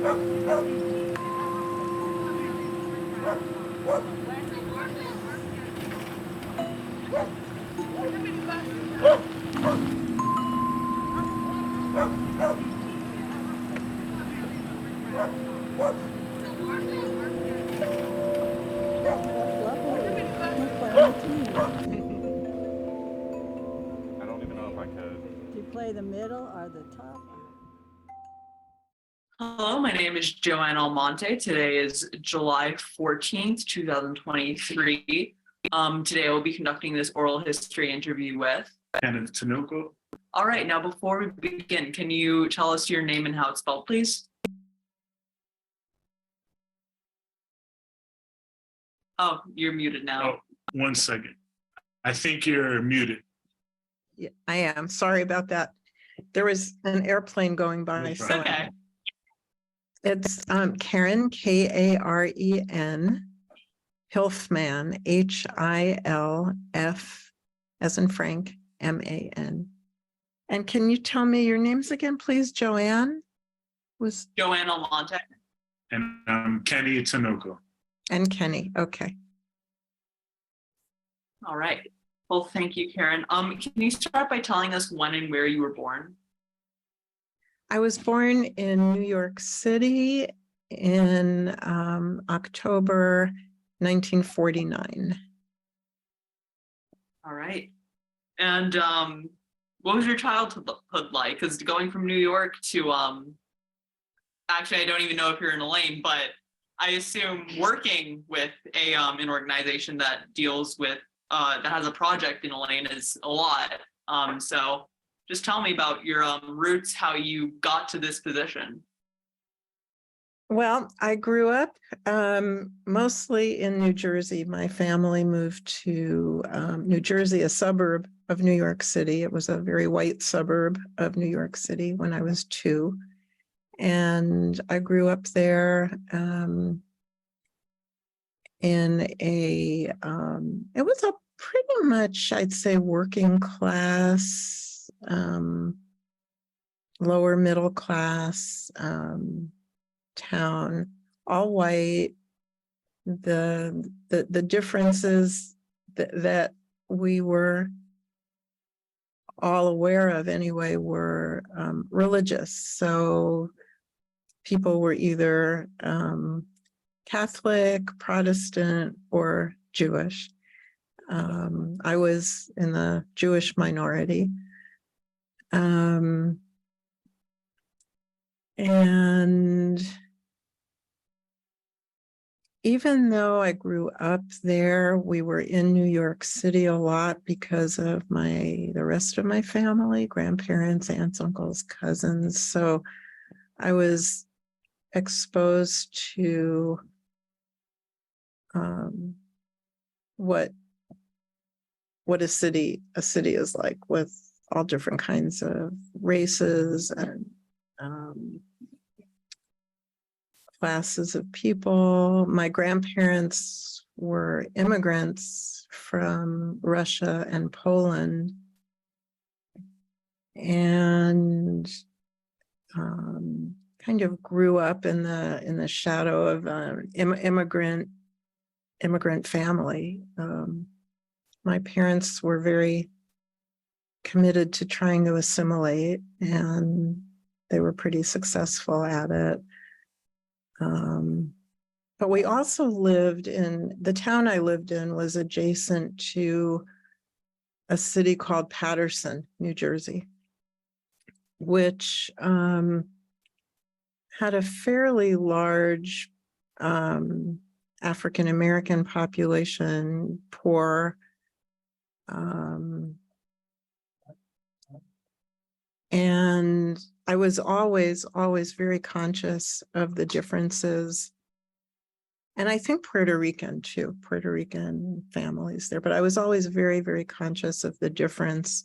Lovely. We're playing a tune. I don't even know if I could. Do you play the middle or the top? Hello, my name is JoAnn Almonte. Today is July 14th, 2023. Today I will be conducting this oral history interview with Tineco. All right, now before we begin, can you tell us your name and how it's spelled, please? Oh, you're muted now. Oh, 1 second. I think you're muted. Yeah, I am. Sorry about that. There was an airplane going by. No So problem. Okay. it's Karen, Karen, Hilfman, Hilf, as in Frank, MAN. And can you tell me your names again, please? JoAnn was JoAnn Almonte. And I'm Kenny Tineco. and Kenny. Okay. All right. Well, thank you, Karen. Can you start by telling us when and where you were born? I was born in New York City in October 1949. All right. And what was your childhood like? Because going from New York to actually, I don't even know if you're in Elaine, but I assume working with an organization that deals with that has a project in Elaine is a lot. So just tell me about your roots, how you got to this position. Well, I grew up mostly in New Jersey. My family moved to New Jersey, a suburb of New York City. It was a very white suburb of New York City when I was 2. And I grew up there in a, it was a pretty much, I'd say, working class, lower middle class town, all white. The differences that we were all aware of anyway were religious. So people were either Catholic, Protestant, or Jewish. I was in the Jewish minority. And even though I grew up there, we were in New York City a lot because of the rest of my family, grandparents, aunts, uncles, cousins. So I was exposed to what a city is like, with all different kinds of races and classes of people. My grandparents were immigrants from Russia and Poland, and kind of grew up in the shadow of immigrant family. My parents were very committed to trying to assimilate, and they were pretty successful at it. But we also lived in the town I lived in was adjacent to a city called Paterson, New Jersey, which had a fairly large African American population, poor. And I was always very conscious of the differences. And I think Puerto Rican families there, but I was always very, very conscious of the difference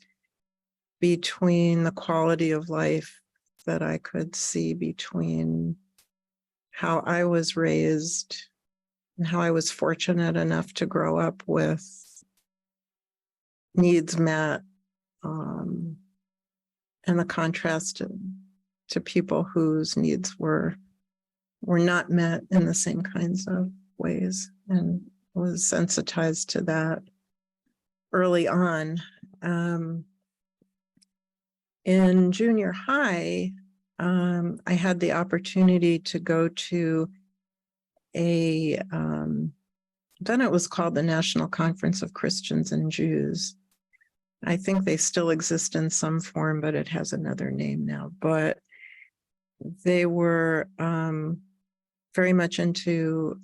between the quality of life that I could see between how I was raised and how I was fortunate enough to grow up with needs met, and the contrast to people whose needs were were not met in the same kinds of ways, and was sensitized to that early on. In junior high, I had the opportunity to go to then it was called the National Conference of Christians and Jews. I think they still exist in some form, but it has another name now. But they were very much into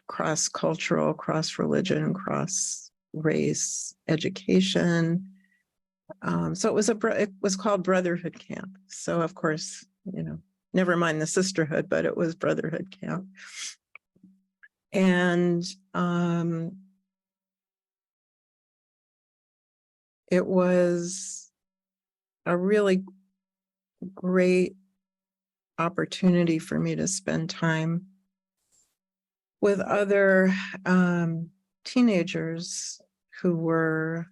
cross-cultural, cross-religion, cross-race education. So it was called Brotherhood Camp. So of course, never mind the sisterhood, but it was Brotherhood Camp. And it was a really great opportunity for me to spend time with other teenagers who were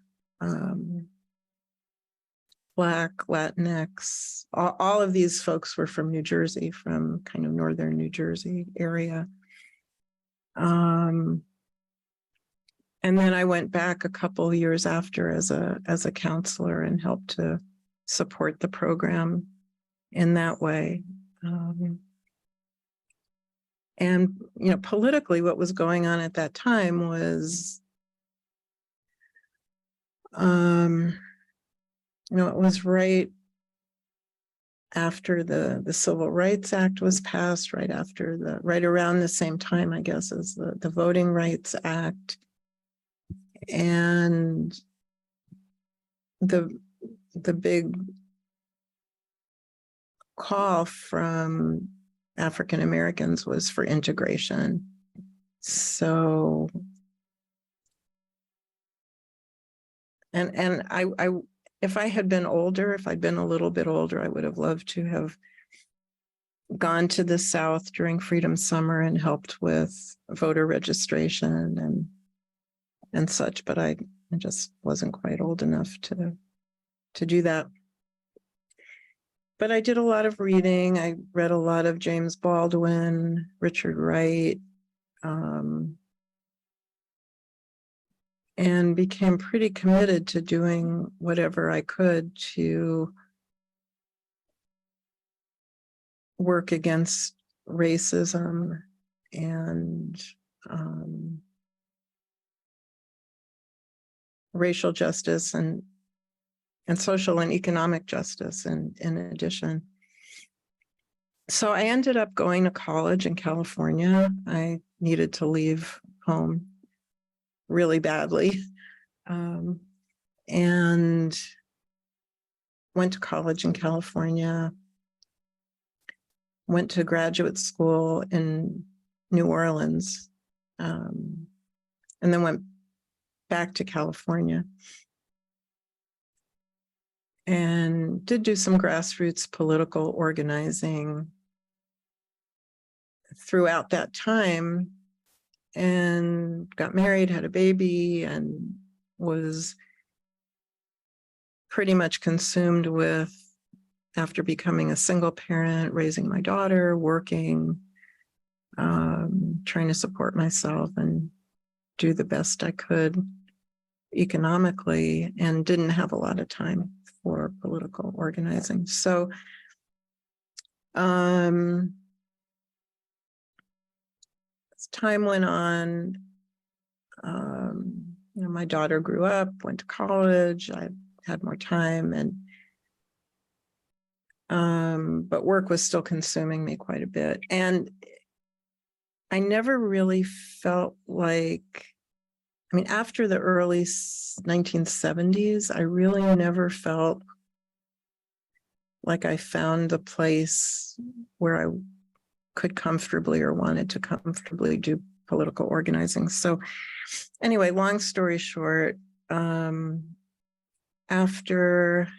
Black, Latinx. All of these folks were from New Jersey, from kind of northern New Jersey area. And then I went back a couple years after as a counselor and helped to support the program in that way. And politically, what was going on at that time was, it was right after the Civil Rights Act was passed, right around the same time, I guess, as the Voting Rights Act. And the big call from African Americans was for integration. So, and I if I had been older, if I'd been a little bit older, I would have loved to have gone to the South during Freedom Summer and helped with voter registration and such, but I just wasn't quite old enough to do that. But I did a lot of reading. I read a lot of James Baldwin, Richard Wright, and became pretty committed to doing whatever I could to work against racism and racial justice and social and economic justice in addition. So I ended up going to college in California. I needed to leave home really badly, and went to college in California, went to graduate school in New Orleans, and then went back to California and did do some grassroots political organizing throughout that time, and got married, had a baby, and was pretty much consumed with, after becoming a single parent, raising my daughter, working, trying to support myself and do the best I could economically, and didn't have a lot of time for political organizing. So as time went on, my daughter grew up, went to college, I had more time, but work was still consuming me quite a bit. And I never really felt like, after the early 1970s, I really never felt like I found the place where I could comfortably or wanted to comfortably do political organizing. So anyway, long story short, after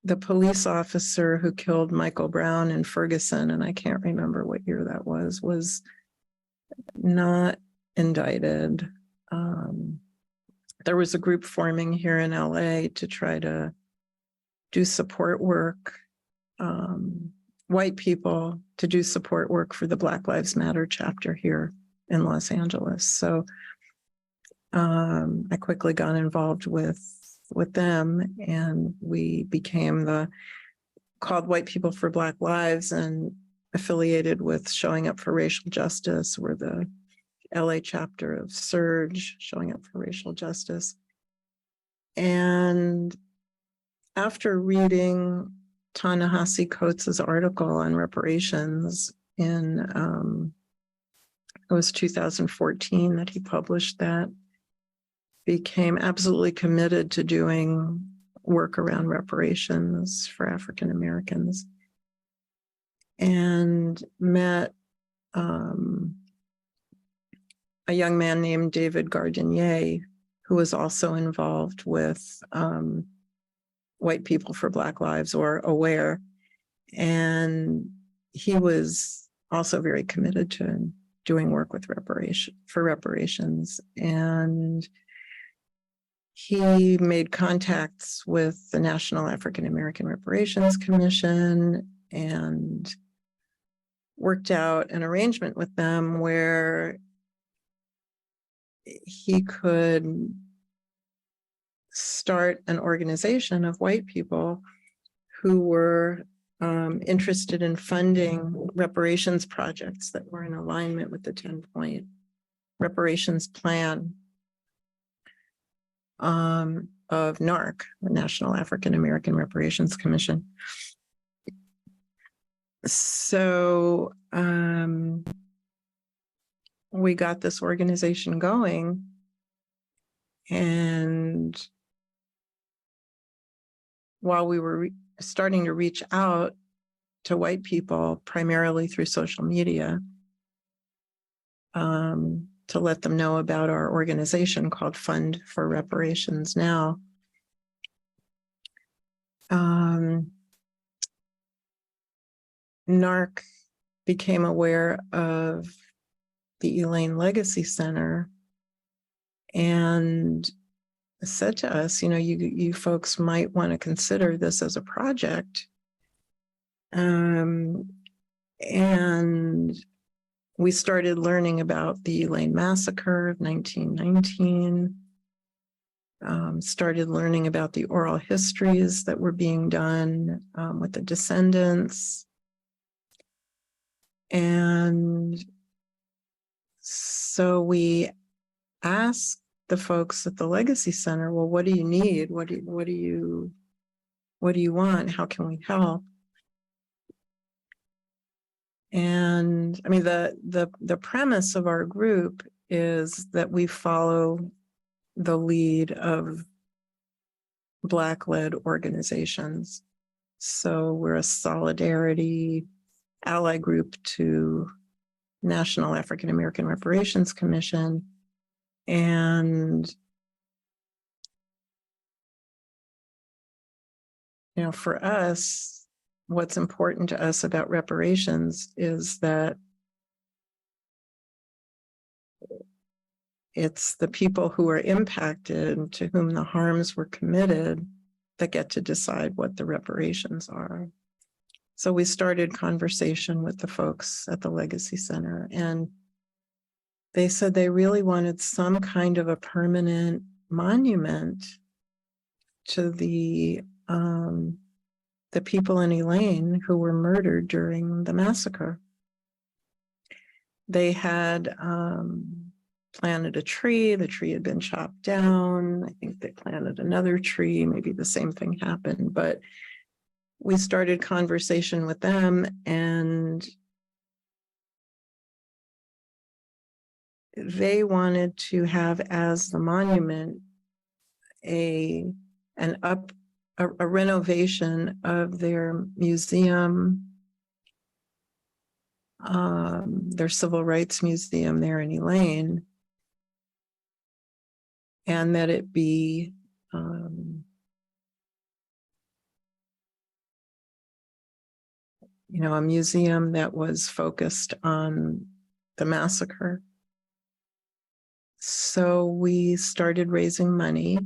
the police officer who killed Michael Brown in Ferguson, and I can't remember what year that was not indicted. There was a group forming here in LA to try to do support work, white people to do support work for the Black Lives Matter chapter here in Los Angeles. So I quickly got involved with them, and we became called White People for Black Lives, and affiliated with Showing Up for Racial Justice. We're the LA chapter of Surge, Showing Up for Racial Justice. And after reading Ta-Nehisi Coates' article on reparations in, it was 2014 that he published that, became absolutely committed to doing work around reparations for African Americans, and met a young man named David Gardinier, who was also involved with White People for Black Lives, or AWARE. And he was also very committed to doing work with reparations. And he made contacts with the National African American Reparations Commission and worked out an arrangement with them where he could start an organization of white people who were interested in funding reparations projects that were in alignment with the 10-point reparations plan of NARC, the National African American Reparations Commission. So we got this organization going, and while we were starting to reach out to white people, primarily through social media, to let them know about our organization called Fund for Reparations Now. NARC became aware of the Elaine Legacy Center and said to us, you folks might want to consider this as a project. And we started learning about the Elaine Massacre of 1919, started learning about the oral histories that were being done with the descendants. And so we asked the folks at the Legacy Center, well, what do you need? What do you want? How can we help? And I mean, the premise of our group is that we follow the lead of Black-led organizations. So we're a solidarity ally group to National African American Reparations Commission. And, for us, what's important to us about reparations is that it's the people who are impacted, to whom the harms were committed, that get to decide what the reparations are. So we started conversation with the folks at the Legacy Center, and they said they really wanted some kind of a permanent monument to the people in Elaine who were murdered during the massacre. They had planted a tree. The tree had been chopped down. I think they planted another tree. Maybe the same thing happened, but we started conversation with them, and they wanted to have as the monument a renovation of their museum, their civil rights museum there in Elaine, and that it be a museum that was focused on the massacre. So we started raising money,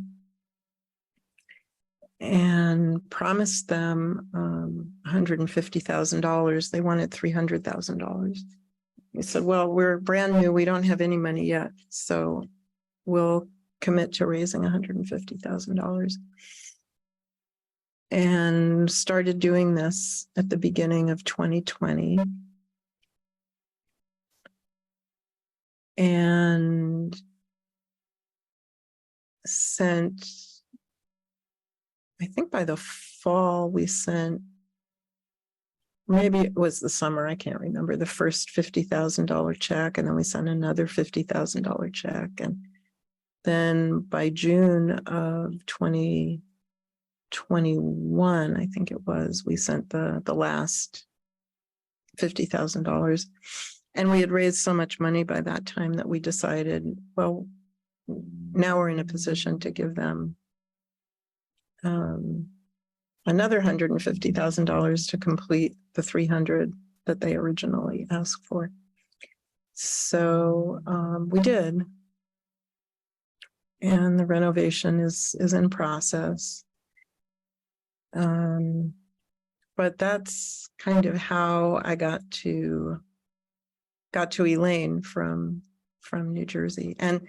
and promised them $150,000. They wanted $300,000. We said, well, we're brand new. We don't have any money yet. So we'll commit to raising $150,000. And started doing this at the beginning of 2020. And sent, I think by the fall, we sent, maybe it was the summer, I can't remember, the first $50,000 check. And then we sent another $50,000 check. And then by June of 2021, I think it was, we sent the last $50,000. And we had raised so much money by that time that we decided, well, now we're in a position to give them another $150,000 to complete the 300 that they originally asked for. So we did. And the renovation is in process. But that's kind of how I got to Elaine from New Jersey. And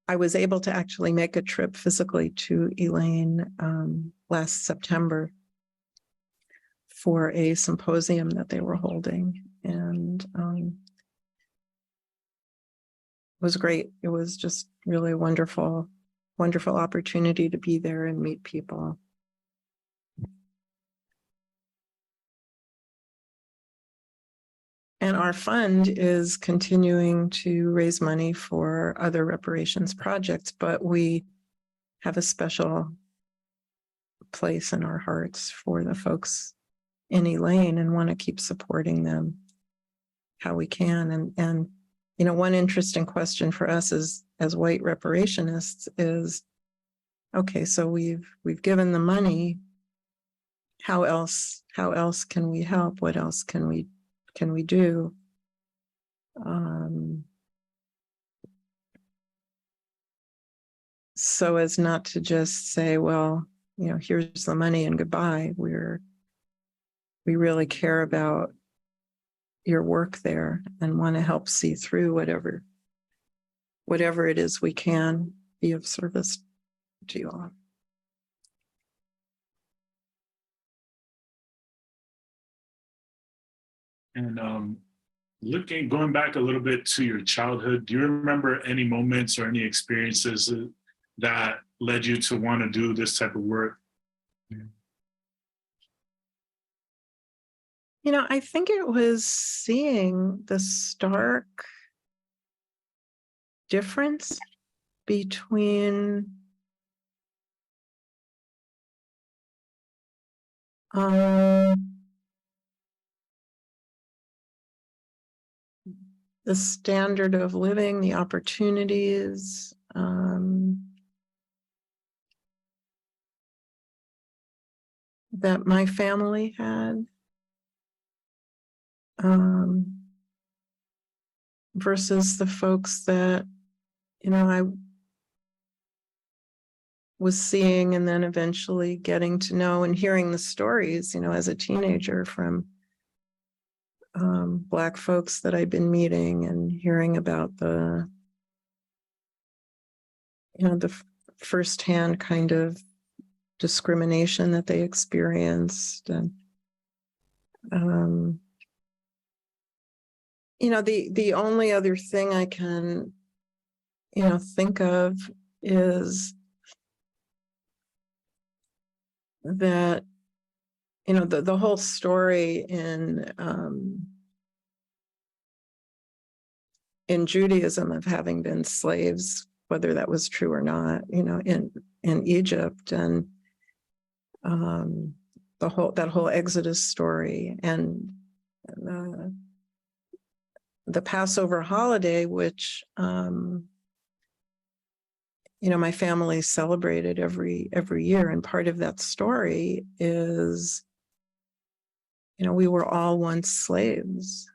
I was able to actually make a trip physically to Elaine last September for a symposium that they were holding. And it was great. It was just really a wonderful opportunity to be there and meet people. And our fund is continuing to raise money for other reparations projects, but we have a special place in our hearts for the folks in Elaine and want to keep supporting them how we can. And you know, one interesting question for us as white reparationists is, okay, so we've given the money. How else can we help? What else can we do? So as not to just say, well, you know, here's the money and goodbye. We really care about your work there and want to help see through whatever it is we can be of service to you all. And going back a little bit to your childhood, do you remember any moments or any experiences that led you to want to do this type of work? You know, I think it was seeing the stark difference between the standard of living, the opportunities, that my family had, versus the folks that, you know, I was seeing and then eventually getting to know and hearing the stories, you know, as a teenager from Black folks that I'd been meeting and hearing about the, you know, the firsthand kind of discrimination that they experienced. And, you know, the only other thing I can, you know, think of is that, you know, the whole story in Judaism of having been slaves, whether that was true or not, you know, in Egypt, and that whole Exodus story, and the Passover holiday, which you know, my family celebrated every year, and part of that story is, you know, we were all once slaves.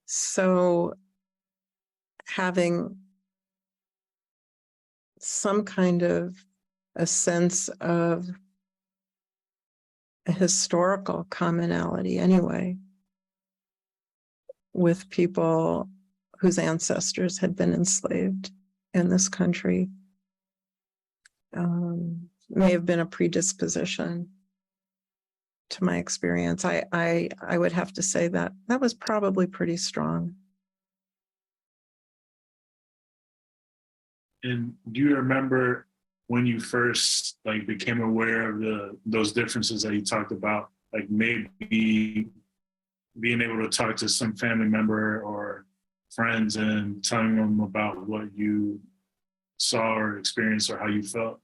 So having some kind of a sense of a historical commonality anyway with people whose ancestors had been enslaved in this country. May have been a predisposition to my experience. I would have to say that that was probably pretty strong. And do you remember when you first like became aware of those differences that you talked about? Like maybe being able to talk to some family member or friends and telling them about what you saw or experienced or how you felt?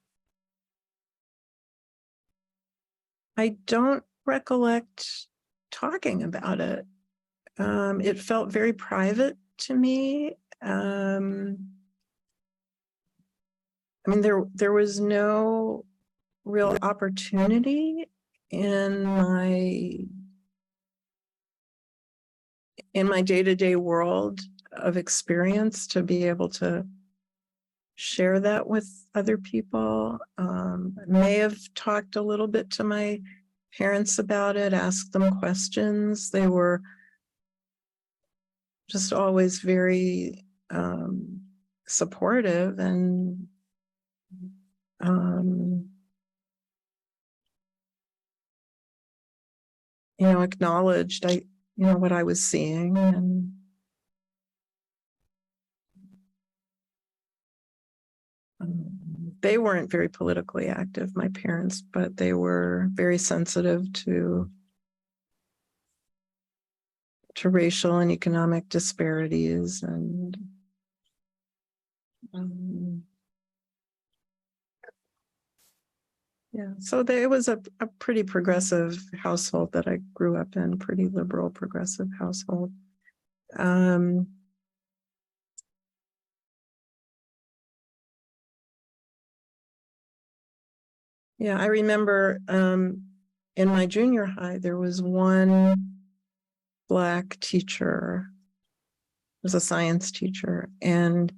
I don't recollect talking about it. It felt very private to me. I mean, there was no real opportunity in my day-to-day world of experience to be able to share that with other people. May have talked a little bit to my parents about it, asked them questions. They were just always very supportive and acknowledged what I was seeing, and they weren't very politically active, my parents, but they were very sensitive to racial and economic disparities, and so it was a pretty progressive household that I grew up in, pretty liberal, progressive household. Yeah, I remember in my junior high, there was one Black teacher, was a science teacher, and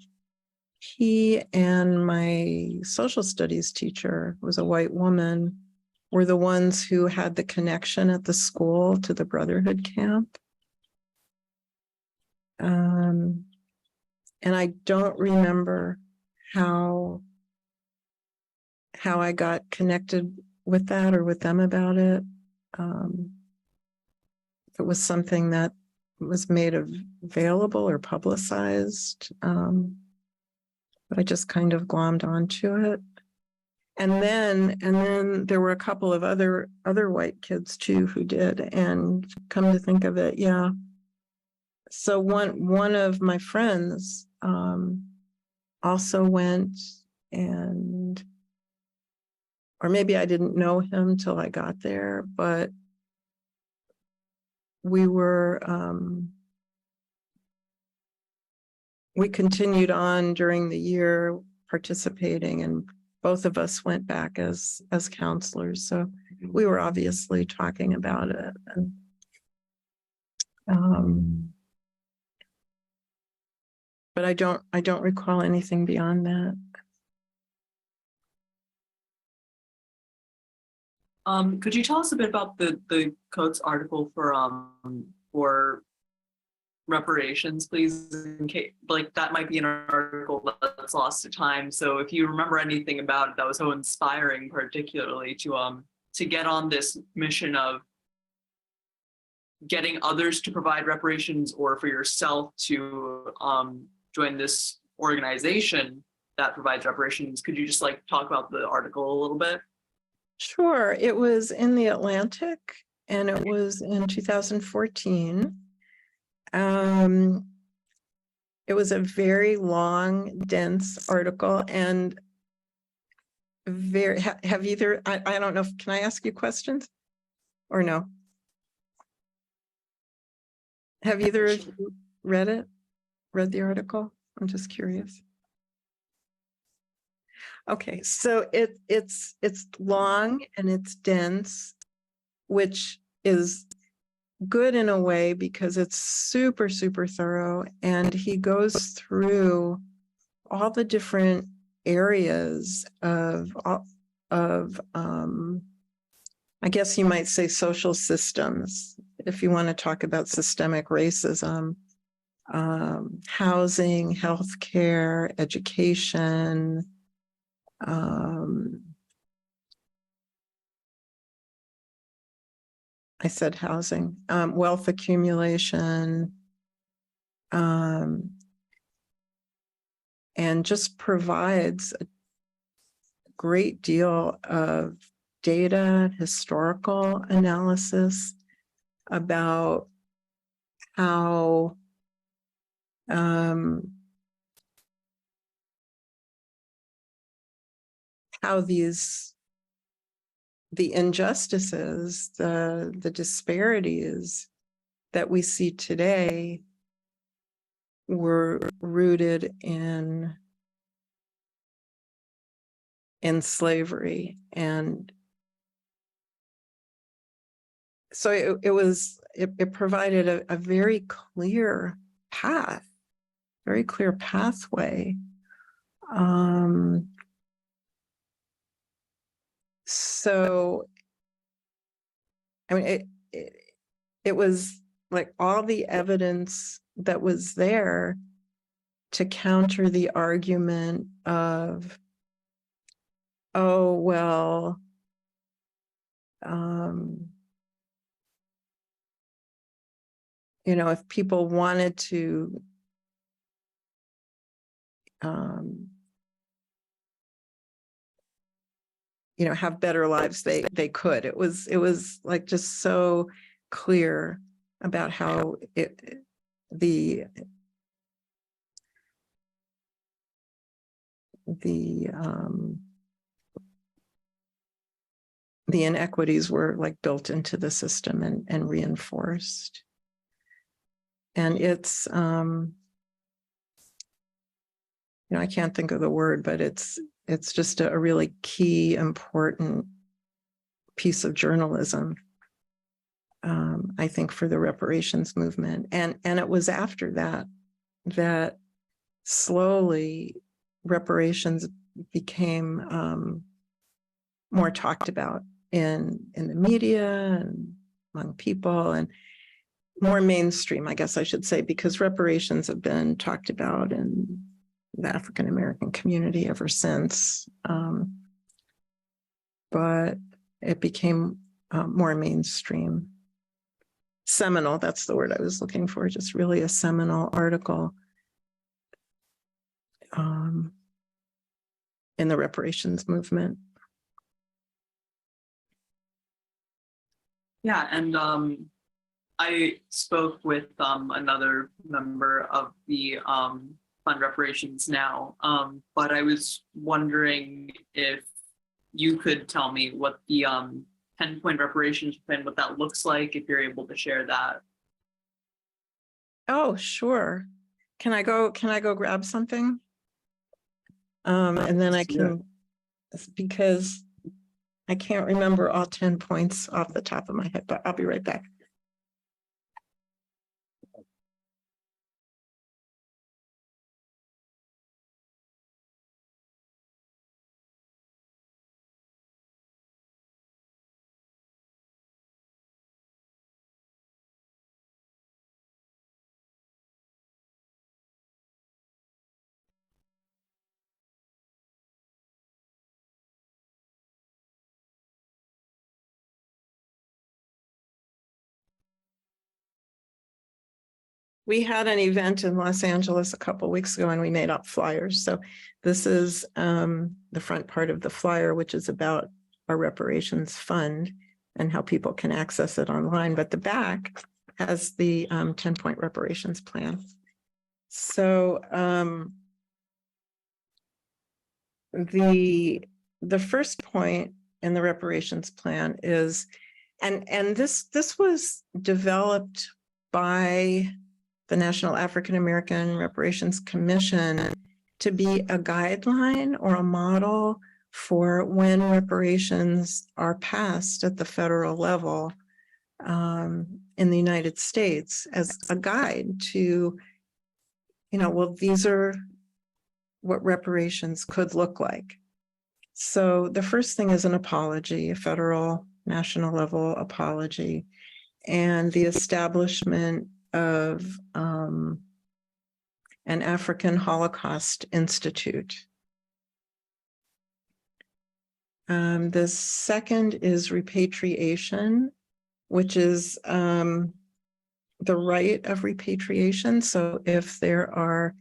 he and my social studies teacher, who was a white woman, were the ones who had the connection at the school to the Brotherhood camp. And I don't remember how I got connected with that or with them about it. If it was something that was made available or publicized, but I just kind of glommed onto it. And then there were a couple of other white kids too who did. And come to think of it, yeah. So one of my friends also went, and or maybe I didn't know him till I got there, but we continued on during the year participating, and both of us went back as counselors. So we were obviously talking about it. And, but I don't recall anything beyond that. Could you tell us a bit about the Coates article for reparations, please? In case, like, that might be an article that's lost to time. So if you remember anything about it that was so inspiring, particularly to get on this mission of getting others to provide reparations, or for yourself to join this organization that provides reparations, could you just talk about the article a little bit? Sure. It was in the Atlantic, and it was in 2014. It was a very long, dense article, and have either, I don't know, can I ask you questions or no? Have either of you read the article? I'm just curious. Okay, so it's long and it's dense, which is good in a way because it's super, super thorough. And he goes through all the different areas of I guess you might say social systems, if you want to talk about systemic racism, housing, healthcare, education, I said housing, wealth accumulation, and just provides a great deal of data, historical analysis about how the injustices, the disparities that we see today were rooted in slavery. And so it provided a very clear path, very clear pathway. So, I mean, it was like all the evidence that was there to counter the argument of, oh, well, if people wanted to have better lives, they could. It was like just so clear about how the inequities were like built into the system and reinforced. And it's I can't think of the word, but it's just a really key, important piece of journalism, I think, for the reparations movement. And it was after that slowly reparations became more talked about in the media and among people, and more mainstream, I guess I should say, because reparations have been talked about in the African American community ever since. But it became more mainstream. Seminal, that's the word I was looking for, just really a seminal article in the reparations movement. Yeah, and I spoke with another member of the Fund Reparations Now, but I was wondering if you could tell me what the 10-point reparations plan, what that looks like, if you're able to share that. Oh, sure. Can I go grab something? And then I can, because I can't remember all 10 points off the top of my head, but I'll be right back. We had an event in Los Angeles a couple of weeks ago and we made up flyers. So this is the front part of the flyer, which is about our reparations fund and how people can access it online. But the back has the 10-point reparations plan. So the first point in the reparations plan is, and this was developed by the National African American Reparations Commission to be a guideline or a model for when reparations are passed at the federal level in the United States, as a guide to, well, these are what reparations could look like. So the first thing is an apology, a federal, national level apology, and the establishment of an African Holocaust Institute. The second is repatriation, which is the right of repatriation. So if there are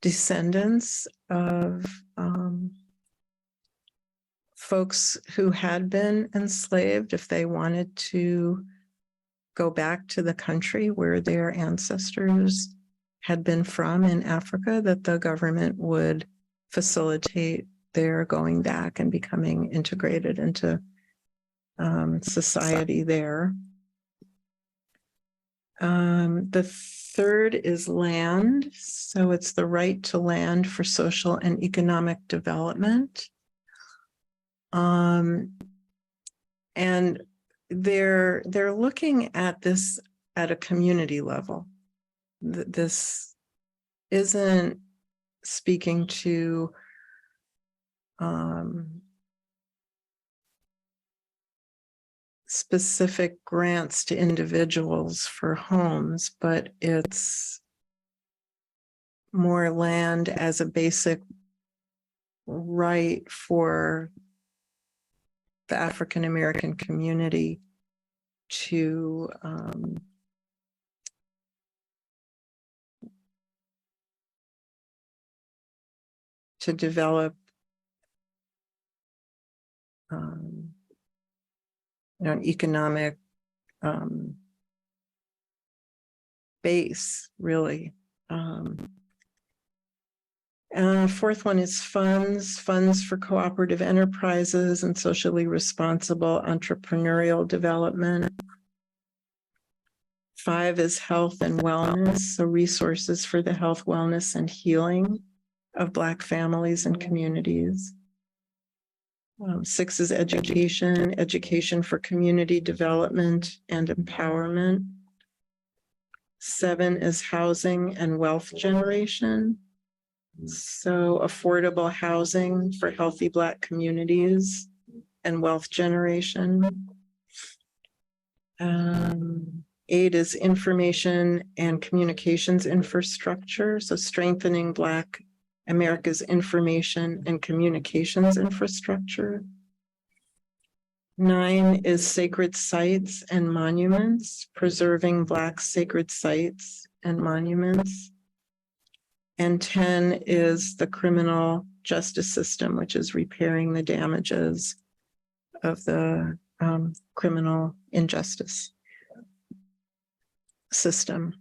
descendants of folks who had been enslaved, if they wanted to go back to the country where their ancestors had been from in Africa, that the government would facilitate their going back and becoming integrated into society there. The third is land. So it's the right to land for social and economic development. And they're looking at this at a community level. This isn't speaking to specific grants to individuals for homes, but it's more land as a basic right for the African American community to develop an economic base, really. Fourth one is funds for cooperative enterprises and socially responsible entrepreneurial development. 5 is health and wellness, so resources for the health, wellness, and healing of Black families and communities. 6 is education for community development and empowerment. 7 is housing and wealth generation. So affordable housing for healthy Black communities and wealth generation. 8 is information and communications infrastructure. So strengthening Black America's information and communications infrastructure. 9 is sacred sites and monuments, preserving Black sacred sites and monuments. And 10 is the criminal justice system, which is repairing the damages of the criminal injustice system.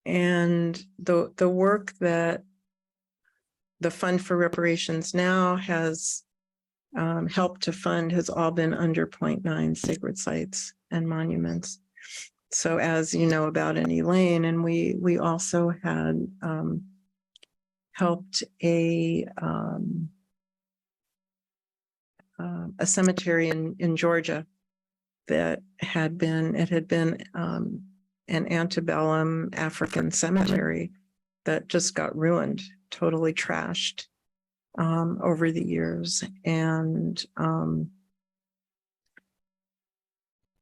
And the work that the Fund for Reparations now has helped to fund has all been under 0.9 sacred sites and monuments. So as you know about in Elaine, and we also had helped a cemetery in Georgia that had been an antebellum African cemetery that just got ruined, totally trashed over the years. And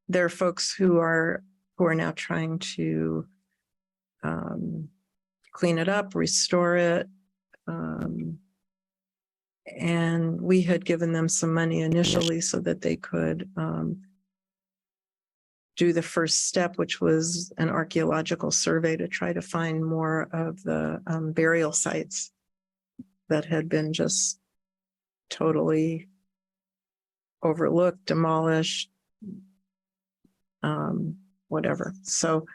there are folks who are now trying to clean it up, restore it. And we had given them some money initially so that they could do the first step, which was an archaeological survey to try to find more of the burial sites that had been just totally overlooked, demolished, whatever. So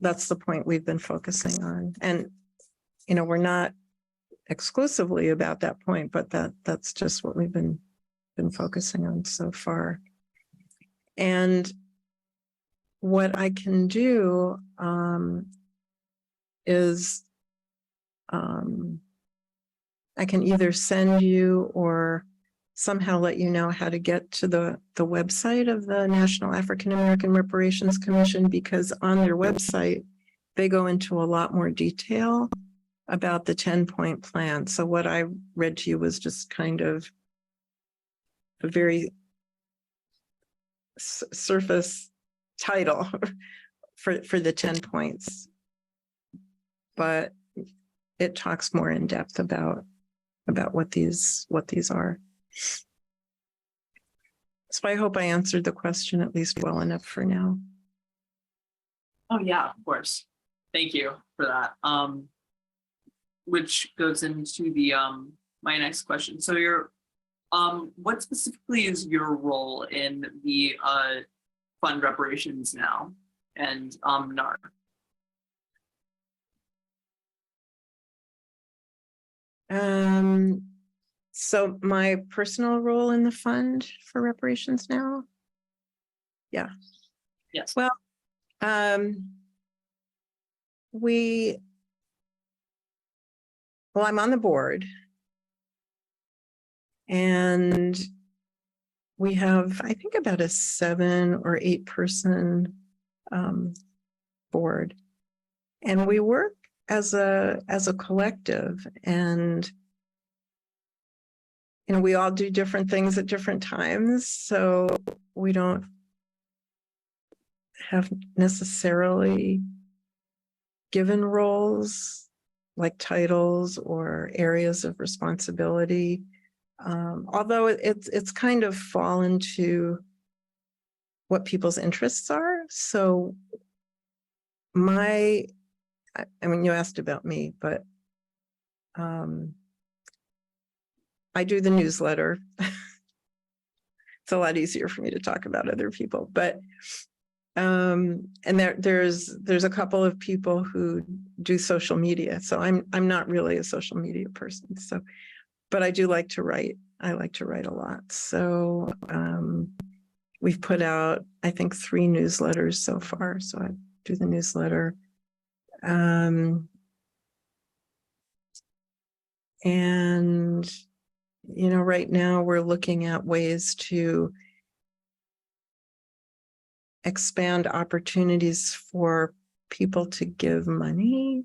that's the point we've been focusing on. And, you know, we're not exclusively about that point, but that's just what we've been focusing on so far. And what I can do is I can either send you or somehow let you know how to get to the website of the National African American Reparations Commission, because on their website, they go into a lot more detail about the 10-point plan. So what I read to you was just kind of a very surface title for the 10 points, but it talks more in depth about what these are. So I hope I answered the question at least well enough for now. Oh yeah, of course. Thank you for that. Which goes into the my next question. So your what specifically is your role in the fund reparations now and NARC? So my personal role in the fund for reparations now? Yeah. Yes. Well, I'm on the board, and we have, I think, about a 7 or 8 person board, and we work as a collective, and we all do different things at different times, so we don't have necessarily given roles like titles or areas of responsibility, although it's kind of fallen to what people's interests are. So I mean, you asked about me, but I do the newsletter. It's a lot easier for me to talk about other people, but and there's a couple of people who do social media. So I'm not really a social media person. So, but I do like to write. I like to write a lot. So we've put out, I think, 3 newsletters so far. So I do the newsletter. And right now we're looking at ways to expand opportunities for people to give money.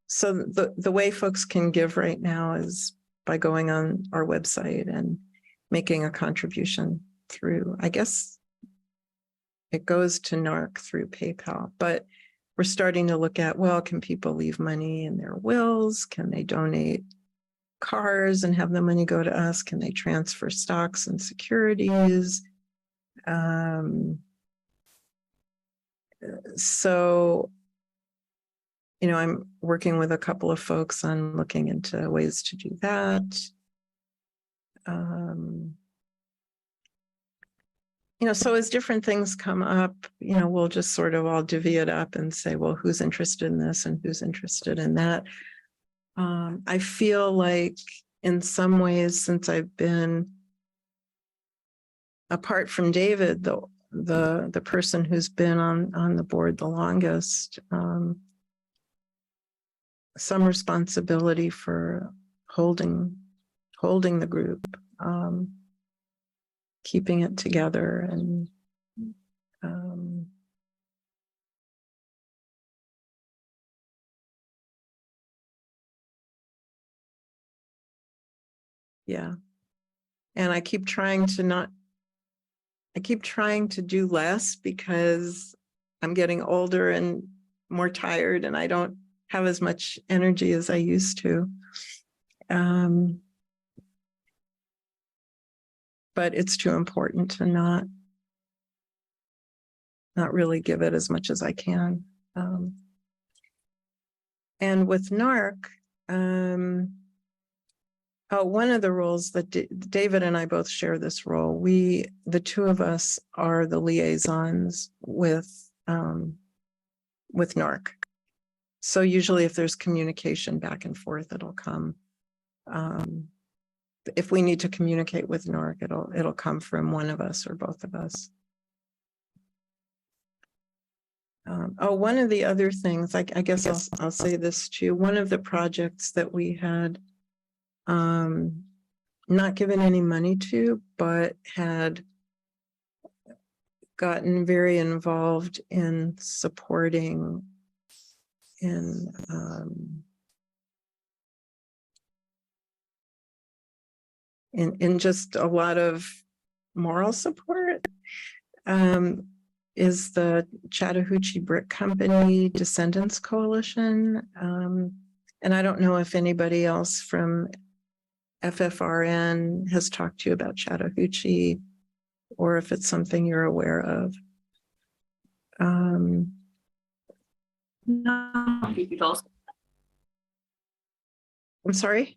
So the way folks can give right now is by going on our website and making a contribution through, I guess it goes to NARC through PayPal, but we're starting to look at, well, can people leave money in their wills? Can they donate cars and have the money go to us? Can they transfer stocks and securities? So, I'm working with a couple of folks on looking into ways to do that. So as different things come up, we'll just sort of all divvy it up and say, well, who's interested in this and who's interested in that? I feel like in some ways, since I've been apart from David, the person who's been on the board the longest, some responsibility for holding the group, keeping it together, and yeah. And I keep trying to do less because I'm getting older and more tired, and I don't have as much energy as I used to. But it's too important to not really give it as much as I can. And with NARC, one of the roles that David and I both share this role. The two of us are the liaisons with NARC. So usually if there's communication back and forth, it'll come. If we need to communicate with NARC, it'll come from one of us or both of us. One of the other things, I guess I'll say this too. One of the projects that we had not given any money to, but had gotten very involved in supporting in just a lot of moral support, is the Chattahoochee Brick Company Descendants Coalition. And I don't know if anybody else from FFRN has talked to you about Chattahoochee, or if it's something you're aware of. No, you could also- I'm sorry?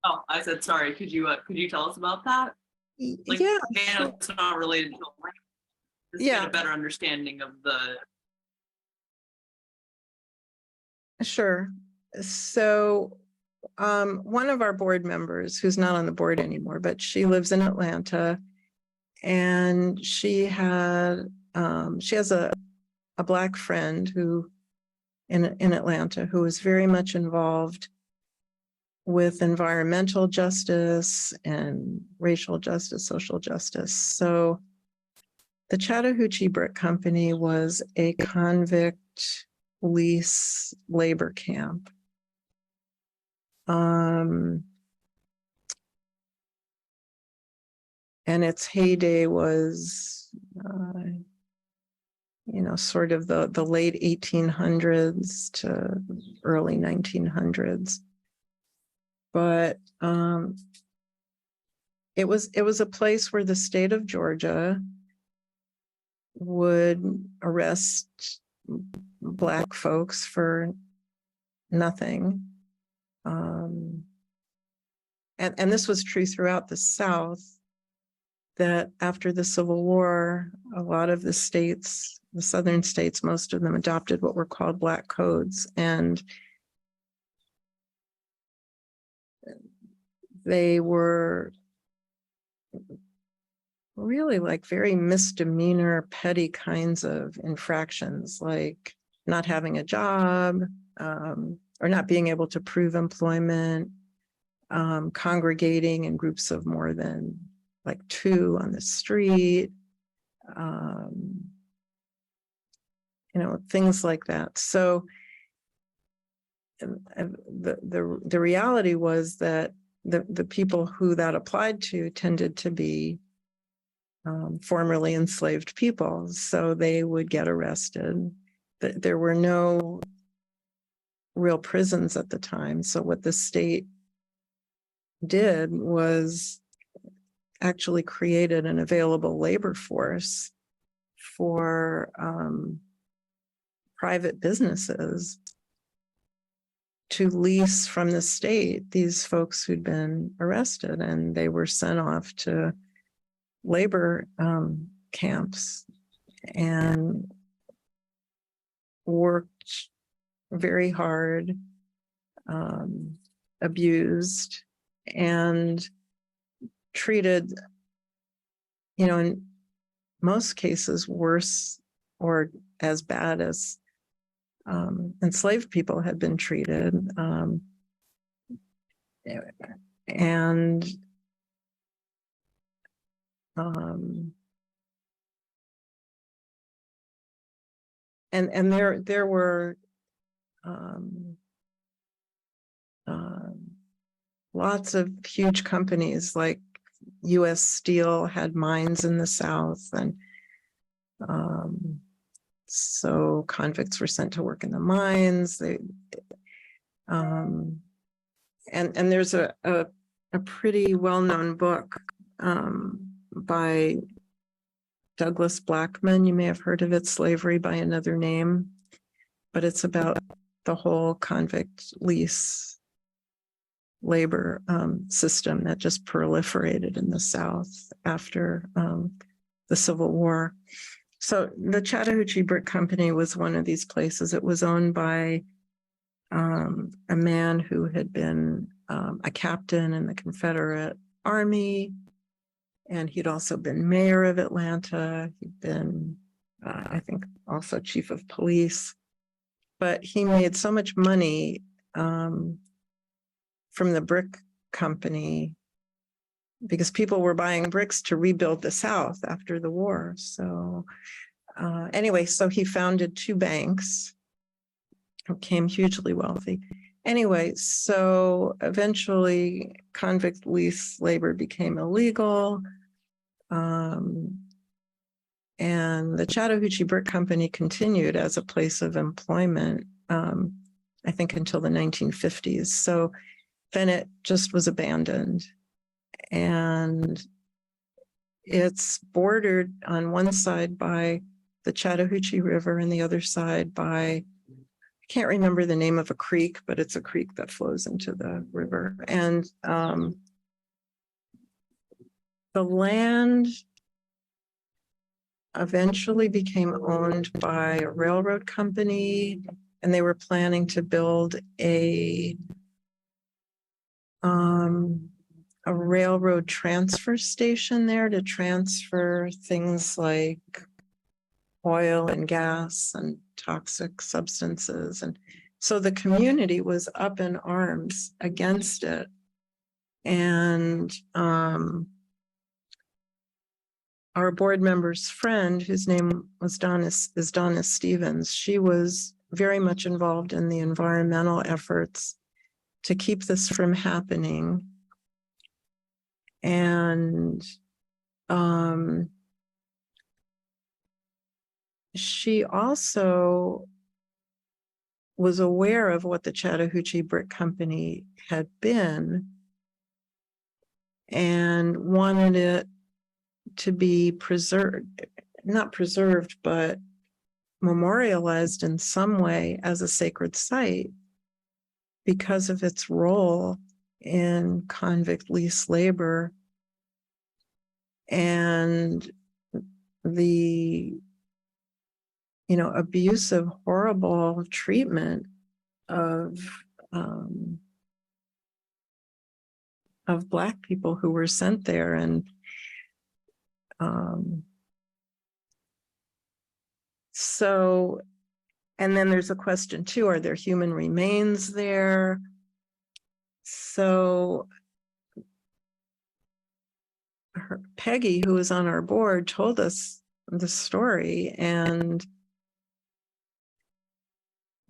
Oh, I said sorry. Could you tell us about that? Like, Yeah, I know it's not related to Elaine. Just Yeah. get a better understanding of the. sure. So one of our board members, who's not on the board anymore, but she lives in Atlanta, and she has a Black friend who in Atlanta who is very much involved with environmental justice and racial justice, social justice. So the Chattahoochee Brick Company was a convict lease labor camp. And its heyday was, sort of the late 1800s to early 1900s. But it was a place where the state of Georgia would arrest Black folks for nothing. And this was true throughout the South, that after the Civil War, a lot of the states, the southern states, most of them adopted what were called Black codes. And they were really like very misdemeanor, petty kinds of infractions, like not having a job, or not being able to prove employment, congregating in groups of more than like two on the street, things like that. So the reality was that the people who that applied to tended to be formerly enslaved people, so they would get arrested. There were no real prisons at the time, so what the state did was actually created an available labor force for private businesses to lease from the state these folks who'd been arrested, and they were sent off to labor camps and worked very hard, abused, and treated, in most cases worse or as bad as enslaved people had been treated. And there were lots of huge companies like U.S. Steel had mines in the South, and so convicts were sent to work in the mines. And there's a pretty well-known book by Douglas Blackman. You may have heard of it, Slavery by Another Name, but it's about the whole convict lease labor system that just proliferated in the South after the Civil War. So the Chattahoochee Brick Company was one of these places. It was owned by a man who had been a captain in the Confederate Army, and he'd also been mayor of Atlanta. He'd been, I think, also chief of police. But he made so much money from the brick company because people were buying bricks to rebuild the South after the war. So anyway, so he founded 2 banks, became hugely wealthy. Anyway, so eventually convict lease labor became illegal. And the Chattahoochee Brick Company continued as a place of employment, I think until the 1950s. So then it just was abandoned. And it's bordered on one side by the Chattahoochee River and the other side by, I can't remember the name of a creek, but it's a creek that flows into the river. And the land eventually became owned by a railroad company, and they were planning to build a railroad transfer station there to transfer things like oil and gas and toxic substances. And so the community was up in arms against it. And our board member's friend, whose name was Donna Stevens, she was very much involved in the environmental efforts to keep this from happening. And she also was aware of what the Chattahoochee Brick Company had been and wanted it to be preserved, not preserved, but memorialized in some way as a sacred site because of its role in convict lease labor and the, abusive, horrible treatment of Black people who were sent there. And so, and then there's a question too, are there human remains there? So Peggy, who was on our board, told us the story, and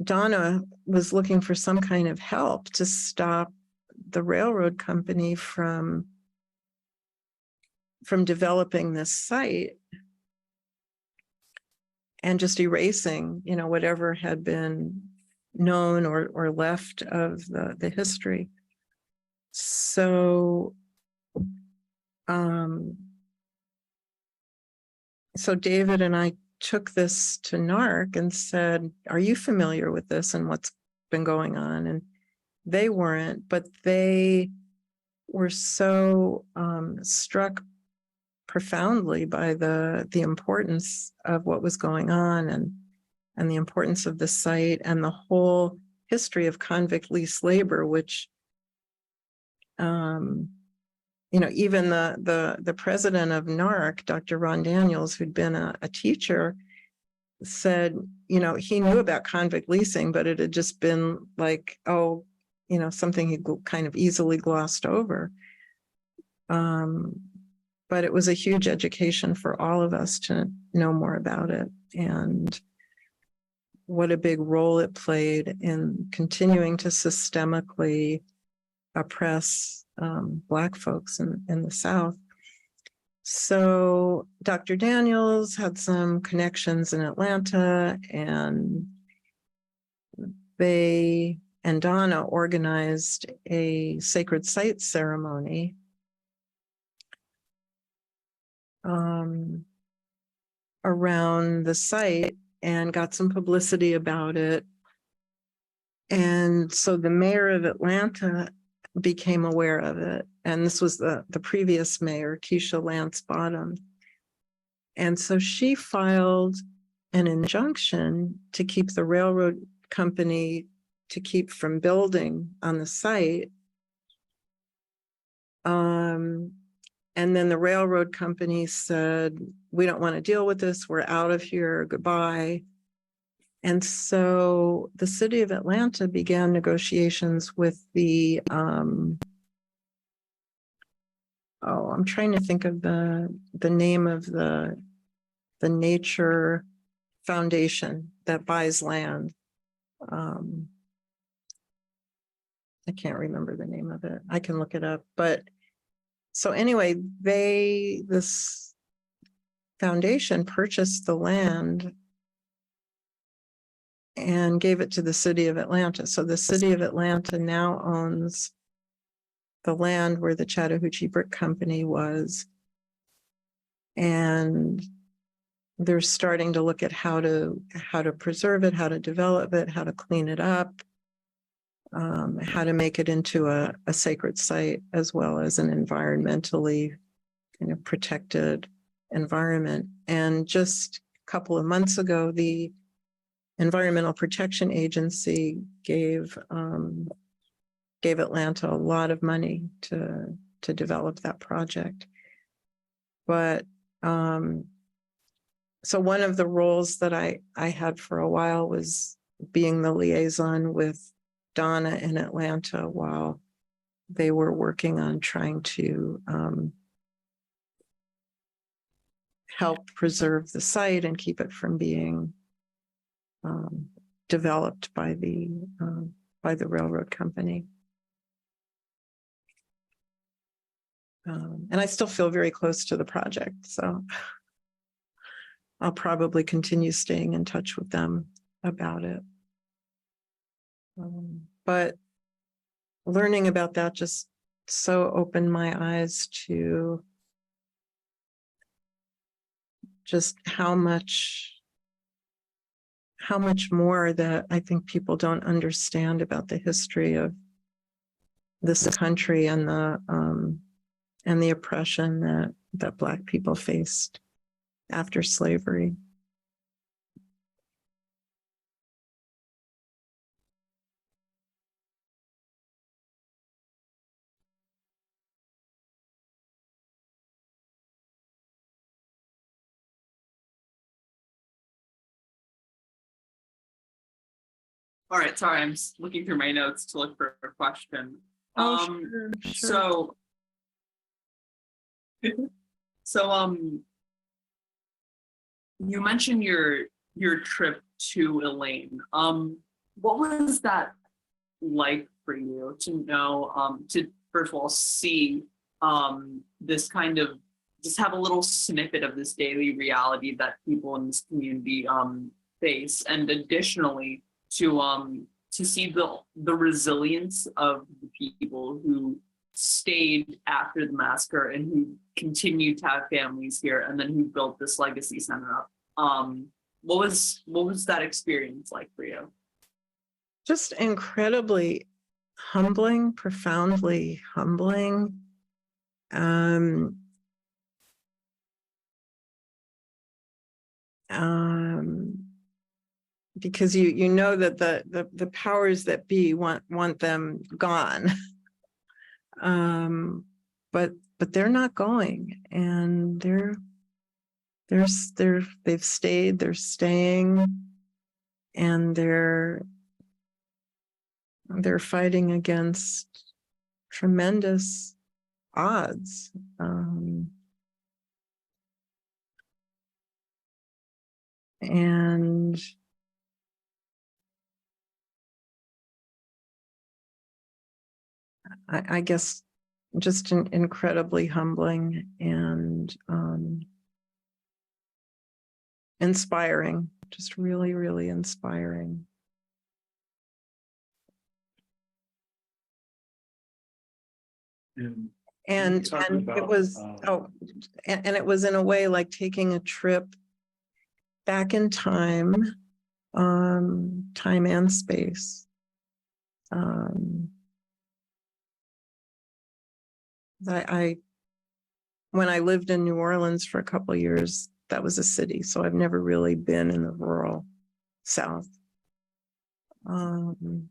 Donna was looking for some kind of help to stop the railroad company from developing this site and just erasing, whatever had been known or left of the history. So, so David and I took this to NARC and said, are you familiar with this and what's been going on? And they weren't, but they were so struck profoundly by the importance of what was going on and the importance of the site and the whole history of convict lease labor, which even the president of NARC, Dr. Ron Daniels, who'd been a teacher, said, he knew about convict leasing, but it had just been like, something he kind of easily glossed over. But it was a huge education for all of us to know more about it and what a big role it played in continuing to systemically oppress Black folks in the South. So Dr. Daniels had some connections in Atlanta, and they and Donna organized a sacred site ceremony around the site and got some publicity about it. And so the mayor of Atlanta became aware of it. And this was the previous mayor, Keisha Lance Bottom. And so she filed an injunction to keep the railroad company to keep from building on the site. And then the railroad company said, we don't want to deal with this. We're out of here. Goodbye. And so the city of Atlanta began negotiations with the oh, I'm trying to think of the name of the nature foundation that buys land. I can't remember the name of it. I can look it up, but so anyway, this foundation purchased the land and gave it to the city of Atlanta. So the city of Atlanta now owns the land where the Chattahoochee Brick Company was. And they're starting to look at how to preserve it, how to develop it, how to clean it up, how to make it into a sacred site, as well as an environmentally protected environment. And just a couple of months ago, the Environmental Protection Agency gave Atlanta a lot of money to develop that project. But so one of the roles that I had for a while was being the liaison with Donna in Atlanta while they were working on trying to help preserve the site and keep it from being developed by the railroad company. And I still feel very close to the project, so I'll probably continue staying in touch with them about it. But learning about that just so opened my eyes to just how much more that I think people don't understand about the history of this country and the oppression that Black people faced after slavery. All right, sorry, I'm just looking through my notes to look for a question. Sure. So you mentioned your trip to Elaine. What was that like for you to know, to first of all see this kind of, just have a little snippet of this daily reality that people in this community face, and additionally to see the resilience of the people who stayed after the massacre and who continued to have families here, and then who built this legacy center up. What was that experience like for you? Just incredibly humbling, profoundly humbling. Because you know that the powers that be want them gone. But they're not going, and they've stayed, they're staying, and they're fighting against tremendous odds. And I guess just incredibly humbling and inspiring, just really, really inspiring. And it was, and it was in a way like taking a trip back in time and space. When I lived in New Orleans for a couple of years, that was a city, so I've never really been in the rural South. And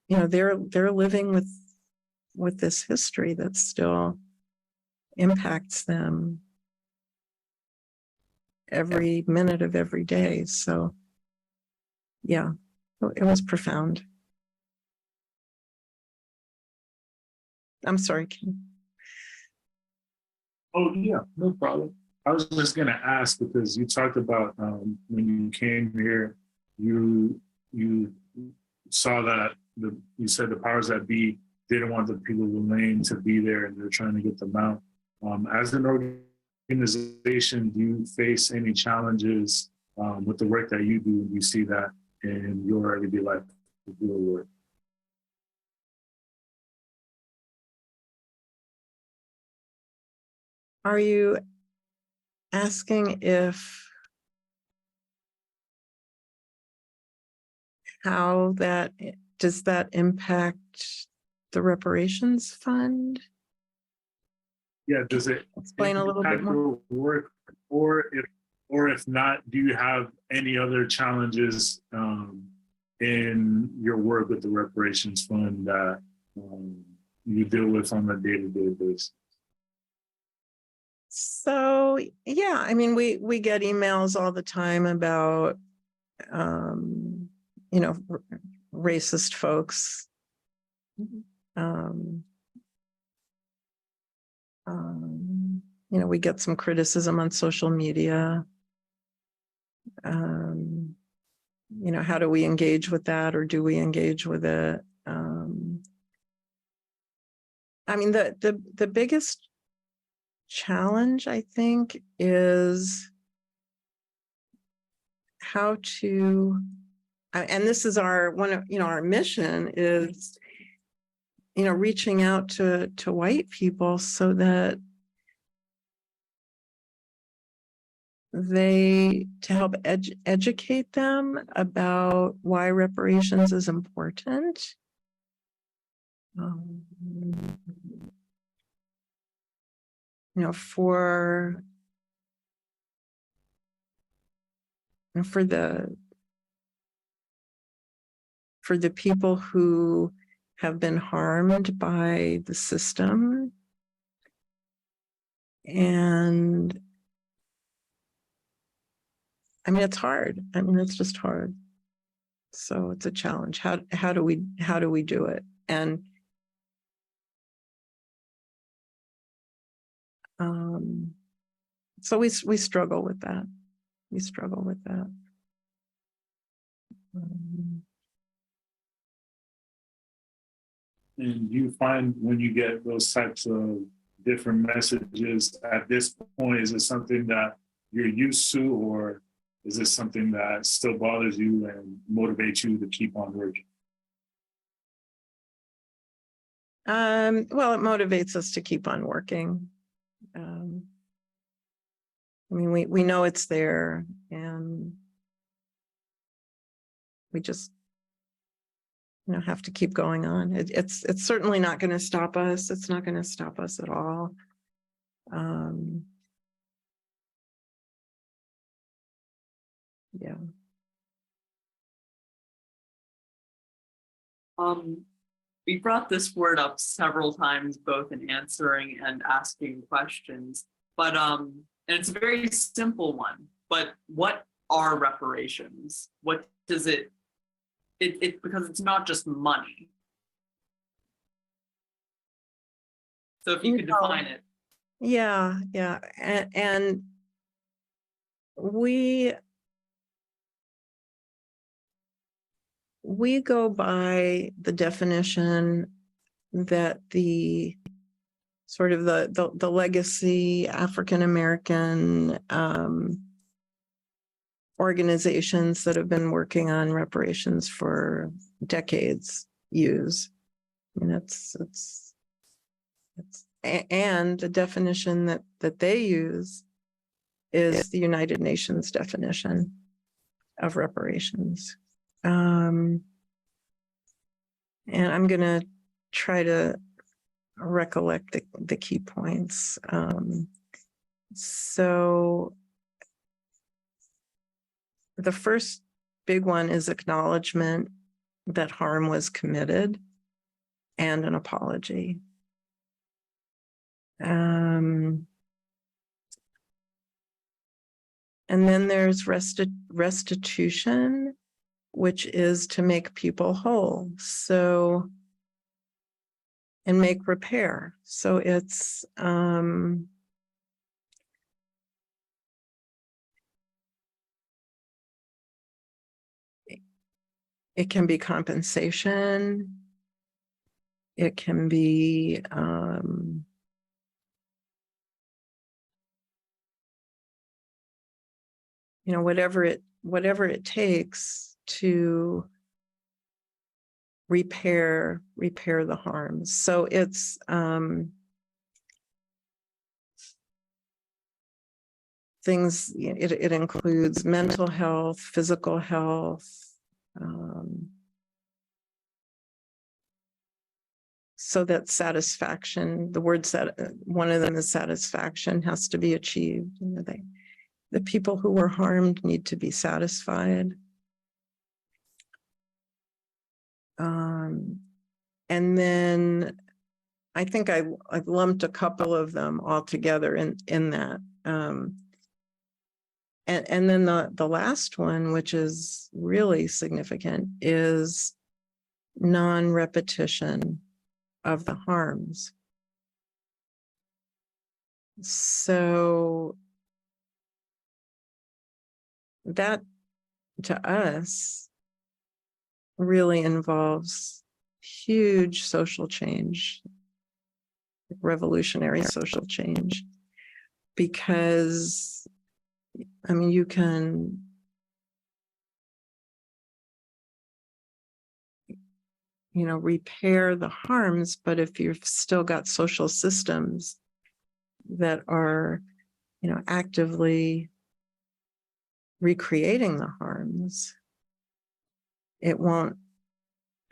they're living with this history that still impacts them every minute of every day. So yeah, it was profound. I'm sorry, Ken. Oh, yeah, no problem. I was just gonna ask because you talked about when you came here, you saw that you said the powers that be didn't want the people of Elaine to be there and they're trying to get them out. As an organization, do you face any challenges with the work that you do? You see that in your everyday life with your work? Are you asking if how that does that impact the reparations fund? Yeah, does it Explain a little bit impact more. your work, or if not, do you have any other challenges in your work with the reparations fund that you deal with on a day-to-day basis? So yeah, I mean, we get emails all the time about you know, racist folks. You know, we get some criticism on social media. You know, how do we engage with that, or do we engage with it? I mean, the biggest challenge, I think, is how to, and this is our one of, you know, our mission is, you know, reaching out to white people so that to help educate them about why reparations is important. You know, for the people who have been harmed by the system. And I mean, it's hard. I mean, it's just hard. So it's a challenge. How do we do it? And so we struggle with that. We struggle with that. And you find when you get those types of different messages at this point, is it something that you're used to, or is this something that still bothers you and motivates you to keep on working? Well, it motivates us to keep on working. I mean, we know it's there, and we just, you know, have to keep going on. It's certainly not going to stop us. It's not going to stop us at all. Yeah. We brought this word up several times, both in answering and asking questions, but and it's a very simple one, but what are reparations? What does it because it's not just money. So if you could define it. Yeah. And we go by the definition that the sort of the legacy African American organizations that have been working on reparations for decades use. I mean, it's and the definition that they use is the United Nations definition of reparations. And I'm going to try to recollect the key points. So the first big one is acknowledgement that harm was committed and an apology. And then there's restitution, which is to make people whole. So and make repair. So it's it can be compensation. It can be you know, whatever it takes to repair the harms. So it's things, it includes mental health, physical health, so that satisfaction, the words that one of them is satisfaction, has to be achieved. You know, the people who were harmed need to be satisfied. And then I think I've lumped a couple of them all together in that. And then the last one, which is really significant, is non-repetition of the harms. So that, to us, really involves huge social change, revolutionary social change, because I mean, you can repair the harms, but if you've still got social systems that are actively recreating the harms, it won't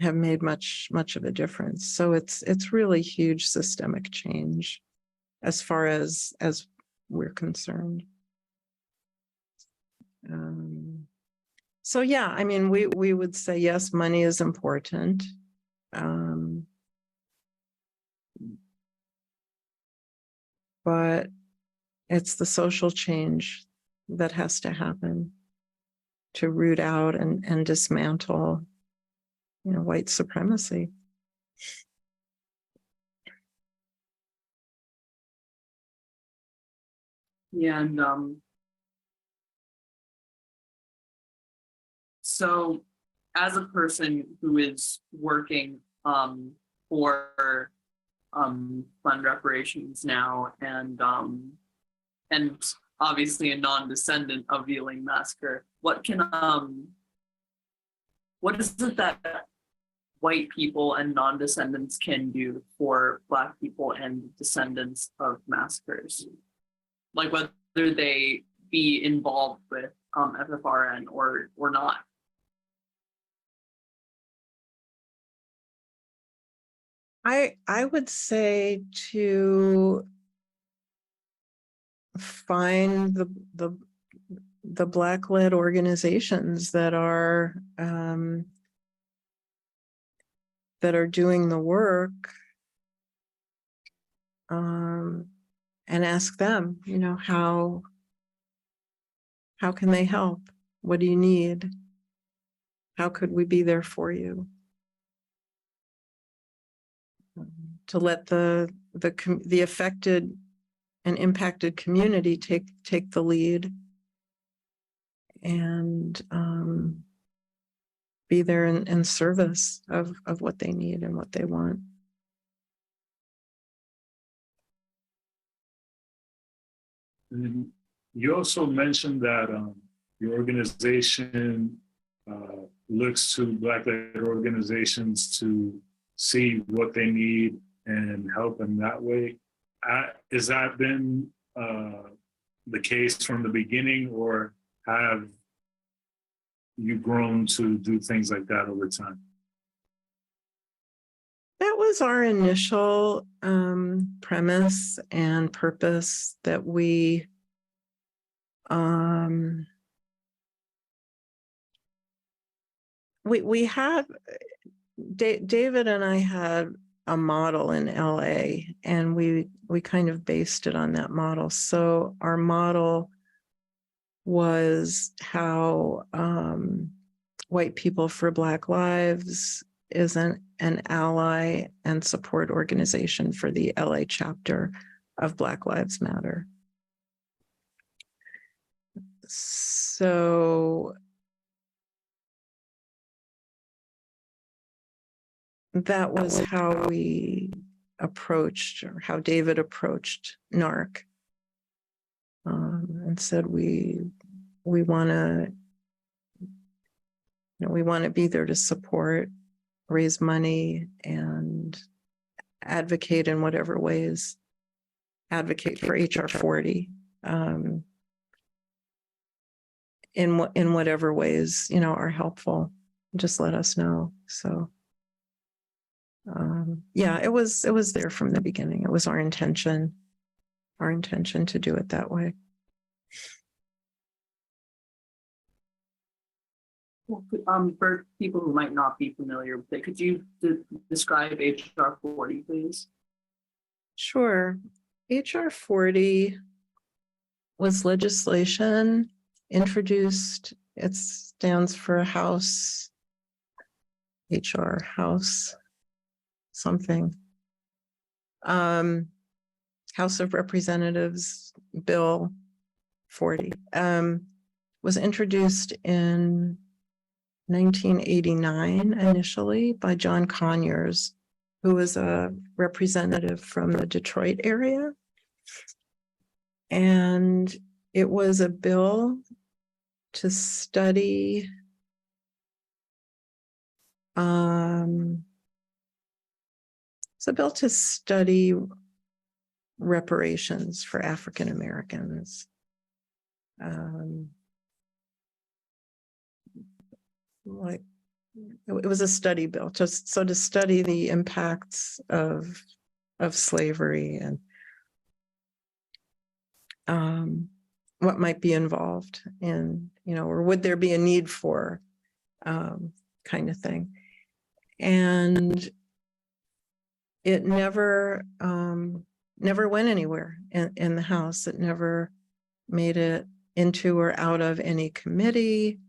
have made much of a difference. So it's really huge systemic change as far as we're concerned. So yeah, I mean, we would say yes, money is important. But it's the social change that has to happen to root out and dismantle, white supremacy. Yeah, and so as a person who is working for fund reparations now, and obviously a non-descendant of the Elaine massacre, what is it that white people and non-descendants can do for Black people and descendants of massacres? Like whether they be involved with FFRN or not. I would say to find the Black-led organizations that are doing the work, and ask them, how can they help? What do you need? How could we be there for you? To let the affected and impacted community take the lead and be there in service of what they need and what they want. And you also mentioned that your organization looks to Black-led organizations to see what they need and help in that way. Has that been the case from the beginning, or have you grown to do things like that over time? That was our initial premise and purpose, that we had, David and I had a model in LA, and we kind of based it on that model. So our model was how White People for Black Lives is an ally and support organization for the LA chapter of Black Lives Matter. So that was how we approached, or how David approached NARC, and said we want to, we want to be there to support, raise money, and advocate in whatever ways, advocate for HR 40, in whatever ways, are helpful. Just let us know. So yeah, it was there from the beginning. It was our intention to do it that way. For people who might not be familiar with it, could you describe HR 40, please? Sure. HR 40 was legislation introduced. It stands for House, HR House something. House of Representatives Bill 40 was introduced in 1989 initially by John Conyers, who was a representative from the Detroit area. And it was a bill to study reparations for African Americans. Like it was a study bill, just so to study the impacts of slavery and what might be involved in, or would there be a need for kind of thing. And it never went anywhere in the House. It never made it into or out of any committee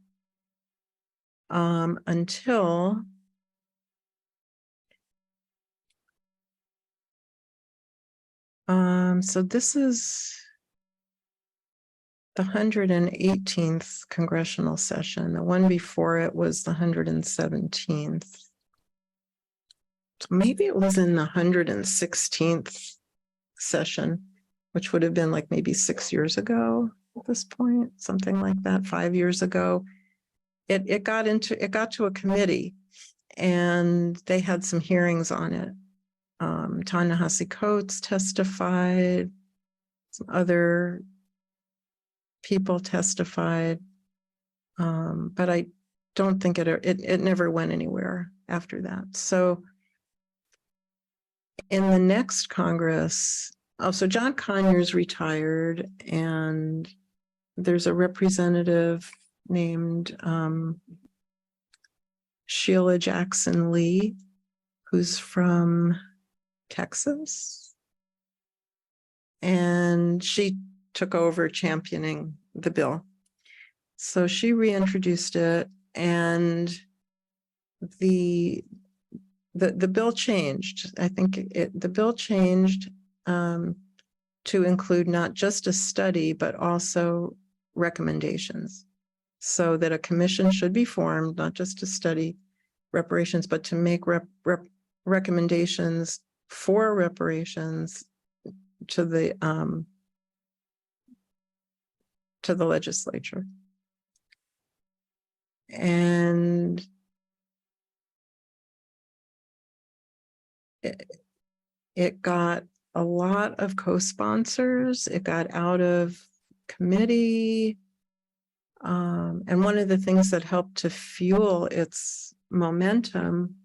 until so this is the 118th congressional session. The one before it was the 117th. So maybe it was in the 116th session, which would have been like maybe 6 years ago at this point, something like that, 5 years ago. It got to a committee, and they had some hearings on it. Ta-Nehisi Coates testified, some other people testified, but I don't think it never went anywhere after that. So in the next Congress, so John Conyers retired, and there's a representative named Sheila Jackson Lee, who's from Texas. And she took over championing the bill. So she reintroduced it, and the bill changed. I think the bill changed to include not just a study, but also recommendations, so that a commission should be formed, not just to study reparations, but to make recommendations for reparations to the legislature. And it got a lot of co-sponsors. It got out of committee. And one of the things that helped to fuel its momentum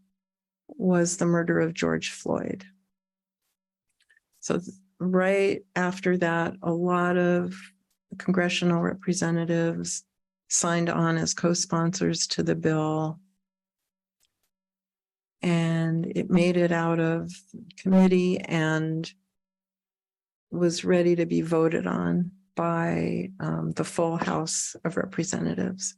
was the murder of George Floyd. So right after that, a lot of congressional representatives signed on as co-sponsors to the bill. And it made it out of committee and was ready to be voted on by the full House of Representatives.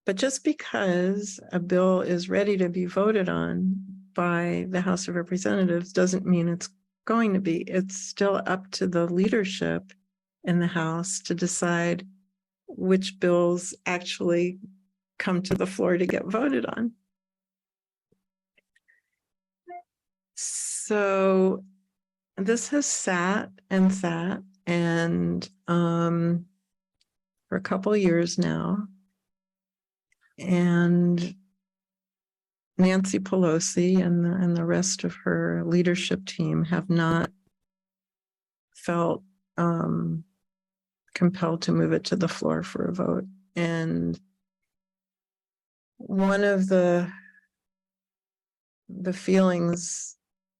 But just because a bill is ready to be voted on by the House of Representatives doesn't mean it's going to be. It's still up to the leadership in the House to decide which bills actually come to the floor to get voted on. So this has sat and for a couple of years now. And Nancy Pelosi and the rest of her leadership team have not felt compelled to move it to the floor for a vote. And one of the feelings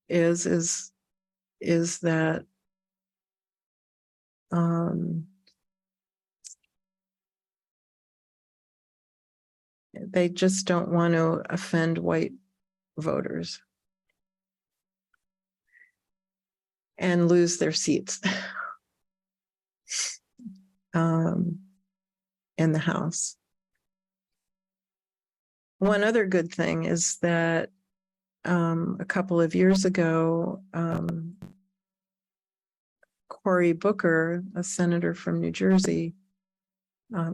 is that they just don't want to offend white voters and lose their seats in the House. One other good thing is that a couple of years ago, Cory Booker, a senator from New Jersey,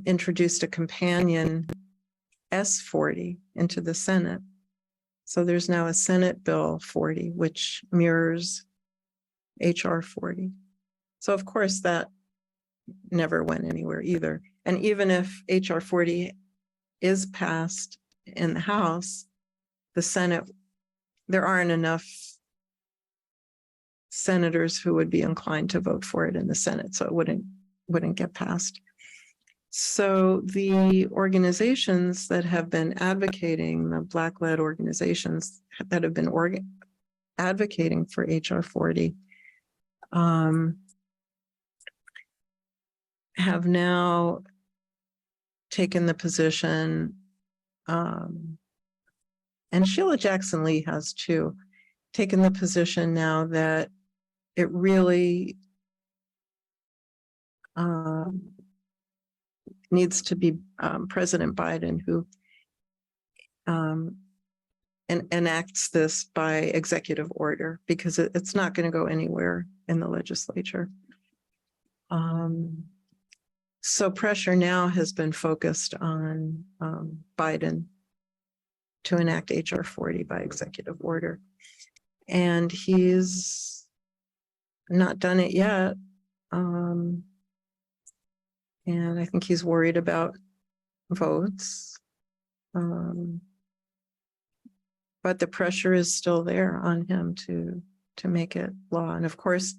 introduced a companion S40 into the Senate. So there's now a Senate Bill 40, which mirrors HR 40. So of course that never went anywhere either. And even if HR 40 is passed in the House, the Senate, there aren't enough senators who would be inclined to vote for it in the Senate, so it wouldn't get passed. So the organizations that have been advocating, the Black-led organizations that have been advocating for HR 40, have now taken the position, and Sheila Jackson Lee has too, taken the position now that it really needs to be President Biden who enacts this by executive order, because it's not going to go anywhere in the legislature. So pressure now has been focused on Biden to enact HR 40 by executive order. And he's not done it yet. And I think he's worried about votes. But the pressure is still there on him to make it law. And of course,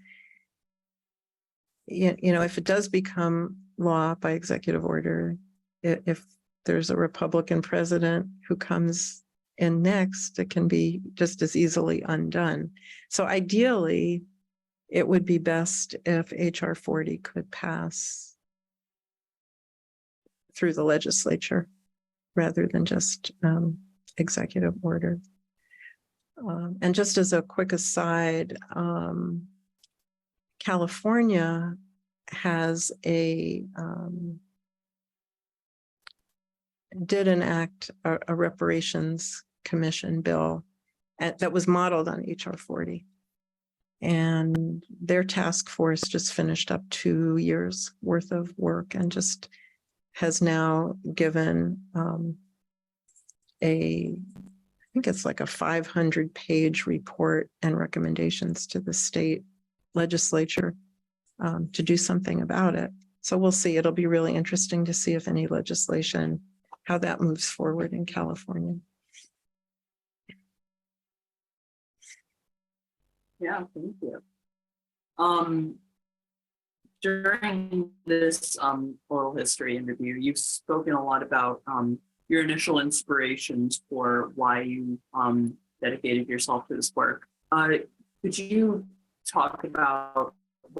you know, if it does become law by executive order, if there's a Republican president who comes in next, it can be just as easily undone. So ideally, it would be best if HR 40 could pass through the legislature rather than just executive order. And just as a quick aside, California has did enact a reparations commission bill that was modeled on HR 40. And their task force just finished up 2 years worth of work and just has now given I think it's like a 500-page report and recommendations to the state legislature to do something about it. So we'll see. It'll be really interesting to see if any legislation, how that moves forward in California. Yeah, thank you. During this oral history interview, you've spoken a lot about your initial inspirations for why you dedicated yourself to this work. Could you talk about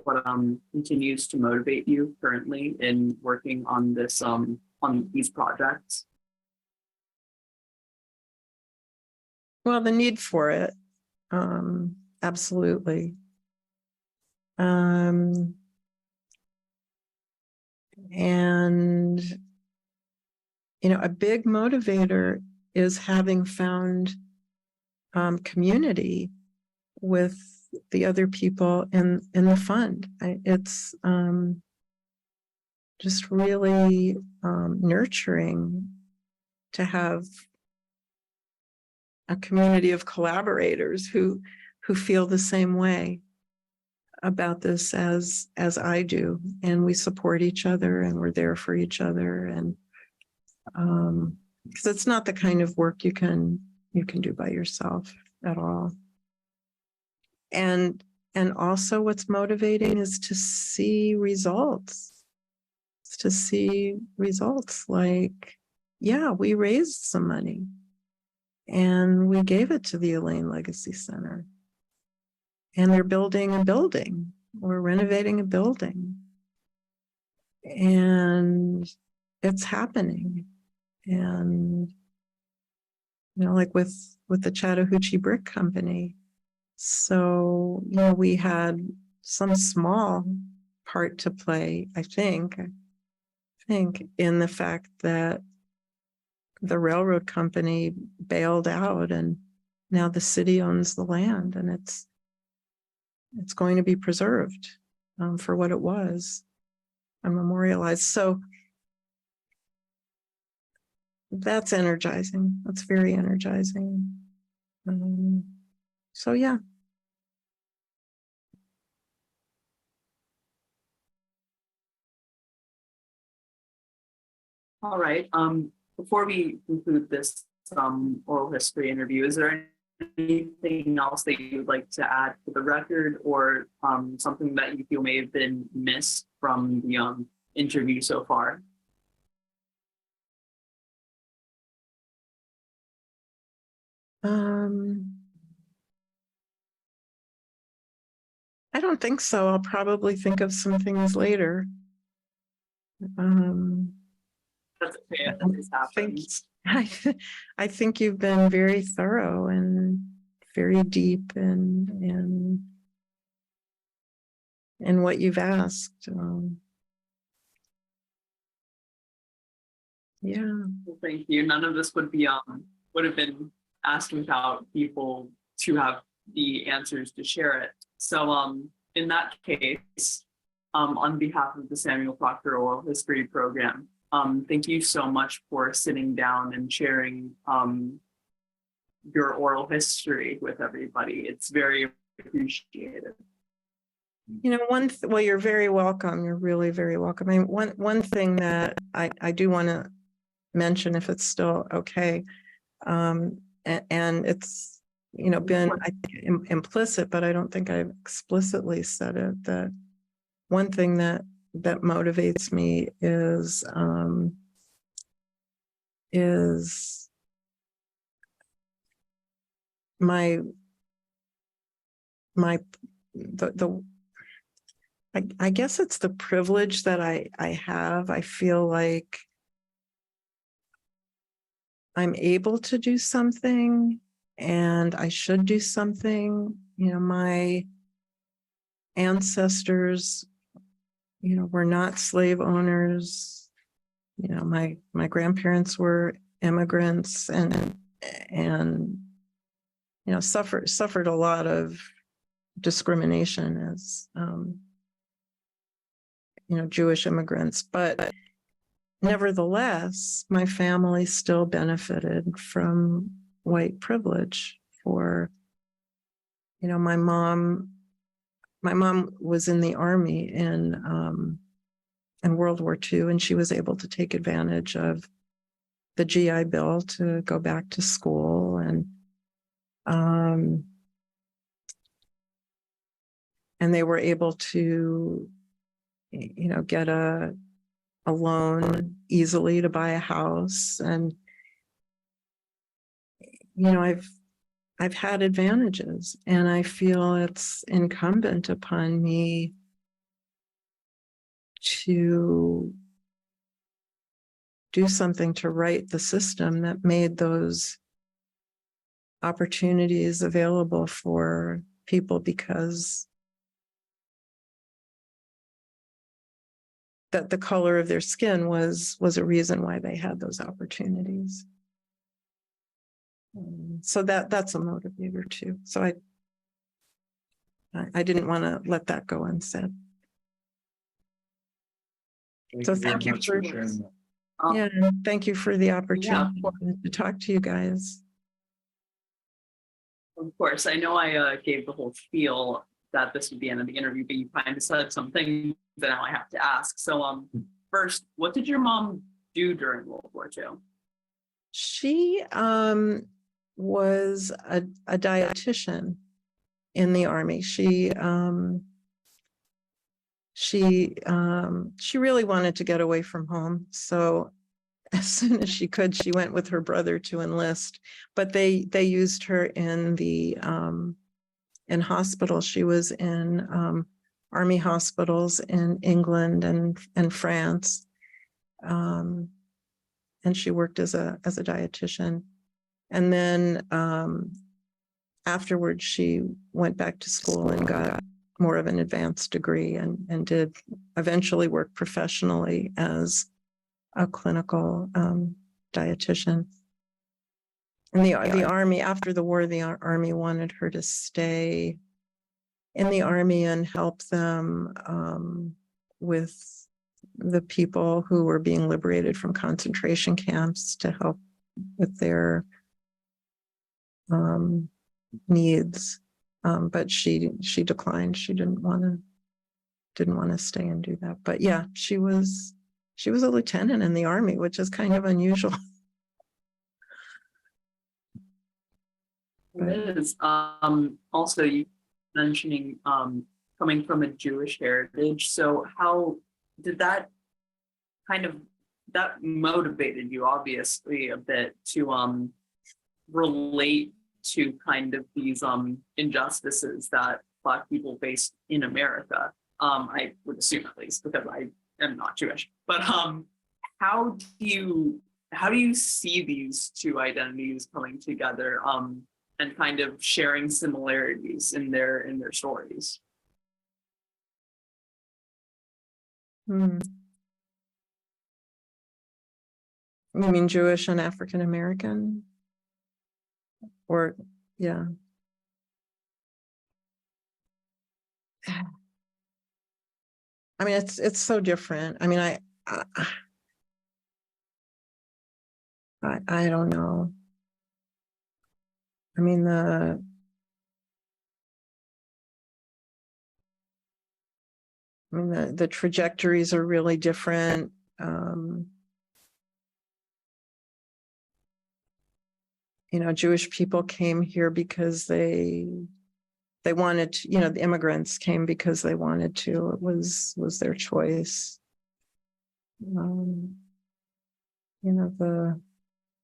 what continues to motivate you currently in working on this on these projects? Well, the need for it, absolutely. And, a big motivator is having found community with the other people in the fund. It's just really nurturing to have a community of collaborators who feel the same way about this as I do, and we support each other and we're there for each other, and because it's not the kind of work you can do by yourself at all. And also what's motivating is to see results. Like, yeah, we raised some money and we gave it to the Elaine Legacy Center. And they're building a building. We're renovating a building. And it's happening. And, like with the Chattahoochee Brick Company. So, we had some small part to play, I think, in the fact that the railroad company bailed out and now the city owns the land, and it's going to be preserved for what it was and memorialized. So that's energizing. That's very energizing. So yeah. All right. Before we conclude this oral history interview, is there anything else that you would like to add to the record, or something that you feel may have been missed from the interview so far? I don't think so. I'll probably think of some things later. That's okay. This happens. I think you've been very thorough and very deep in what you've asked. Yeah. Well, thank you. None of this would have been asked without people to have the answers to share it. So in that case, on behalf of the Samuel Proctor Oral History Program, thank you so much for sitting down and sharing your oral history with everybody. It's very appreciated. Well, you're very welcome. You're really very welcome. I mean, one thing that I do want to mention, if it's still okay, and it's been, I think, implicit, but I don't think I've explicitly said it, that one thing that motivates me is I guess it's the privilege that I have. I feel like I'm able to do something, and I should do something. My ancestors, were not slave owners. My grandparents were immigrants and suffered a lot of discrimination as Jewish immigrants, but nevertheless, my family still benefited from white privilege. For my mom was in the Army in World War II, and she was able to take advantage of the GI Bill to go back to school, and they were able to get a loan easily to buy a house. And I've had advantages, and I feel it's incumbent upon me to do something to right the system that made those opportunities available for people, because that the color of their skin was a reason why they had those opportunities. So that's a motivator too. So I didn't want to let that go unsaid. So thank you for sharing that. Yeah, and thank you for the opportunity to talk to you guys. Of course, I know I gave the whole spiel that this would be the end of the interview, but you kind of said something that now I have to ask. So, first, what did your mom do during World War II? She was a dietitian in the Army. She really wanted to get away from home. So as soon as she could, she went with her brother to enlist, but they used her in the in hospitals. She was in Army hospitals in England and France. And she worked as a dietitian. And then afterwards, she went back to school and got more of an advanced degree and did eventually work professionally as a clinical dietitian. And the Army, after the war, the Army wanted her to stay in the Army and help them with the people who were being liberated from concentration camps, to help with their needs. But she declined. She didn't want to stay and do that. But yeah, she was a lieutenant in the Army, which is kind of unusual. It is. Also, you mentioning coming from a Jewish heritage. So how did that that motivated you obviously a bit to relate to kind of these injustices that Black people face in America? I would assume, at least, because I am not Jewish. But how do you see these two identities coming together and kind of sharing similarities in their stories? You mean Jewish and African American? Or yeah. I mean, it's so different. I mean, I don't know. I mean, the trajectories are really different. Jewish people came here because they wanted to, the immigrants came because they wanted to. It was their choice.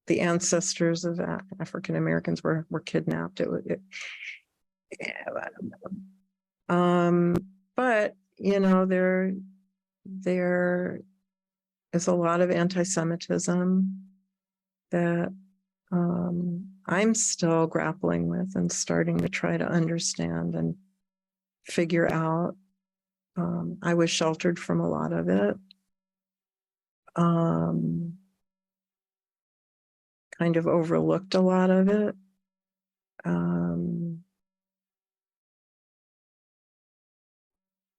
The ancestors of African Americans were kidnapped. But there is a lot of anti-Semitism that I'm still grappling with and starting to try to understand and figure out. I was sheltered from a lot of it. Kind of overlooked a lot of it.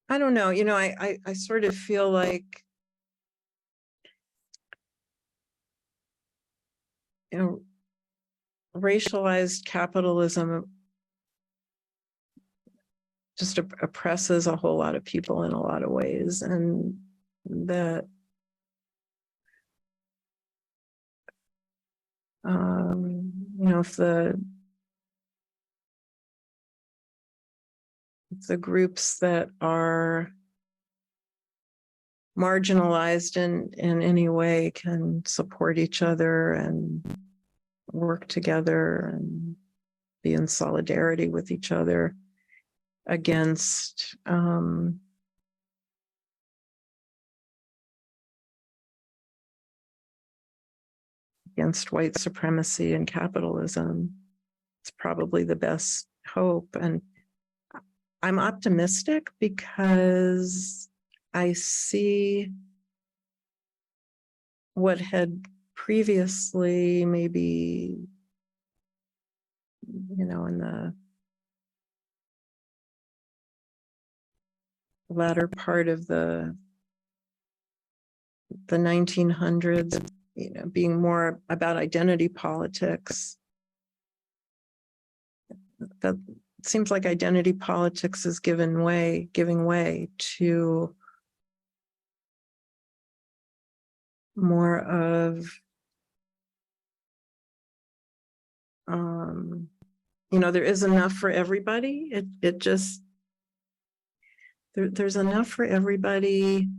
I don't know, I sort of feel like, racialized capitalism just oppresses a whole lot of people in a lot of ways, and that if the groups that are marginalized in any way can support each other and work together and be in solidarity with each other against white supremacy and capitalism, it's probably the best hope. And I'm optimistic because I see what had previously maybe, you know, in the latter part of the 1900s, you know, being more about identity politics. That seems like identity politics is giving way to more of, you know, there is enough for everybody. It just, there's enough for everybody.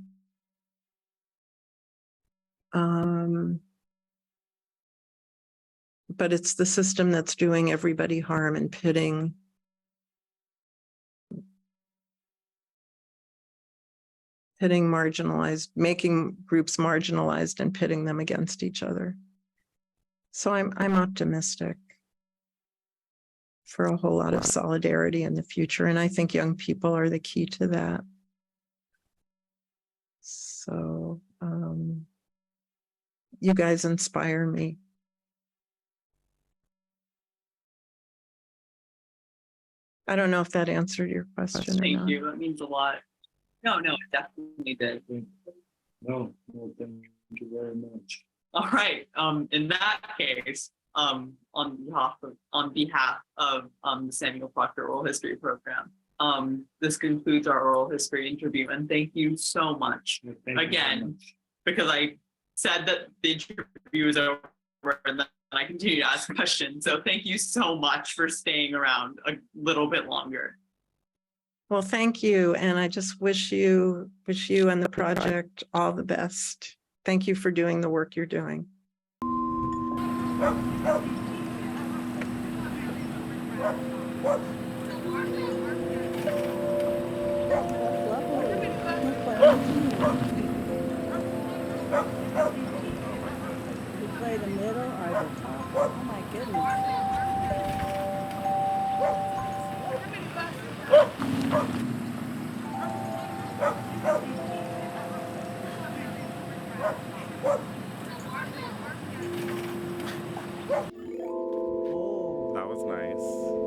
But it's the system that's doing everybody harm and pitting marginalized, making groups marginalized and pitting them against each other. So I'm optimistic for a whole lot of solidarity in the future. And I think young people are the key to that. So you guys inspire me. I don't know if that answered your question. Thank you. That means a lot. No, it definitely did. No, thank you very much. All right. In that case, on behalf of the Samuel Proctor Oral History Program, this concludes our oral history interview, and thank you so much again, because I said that the interview is over and then I continue to ask questions. So thank you so much for staying around a little bit longer. Well, thank you. And I just wish you and the project all the best. Thank you for doing the work you're doing. You play the middle or the top? Oh my goodness. That was nice.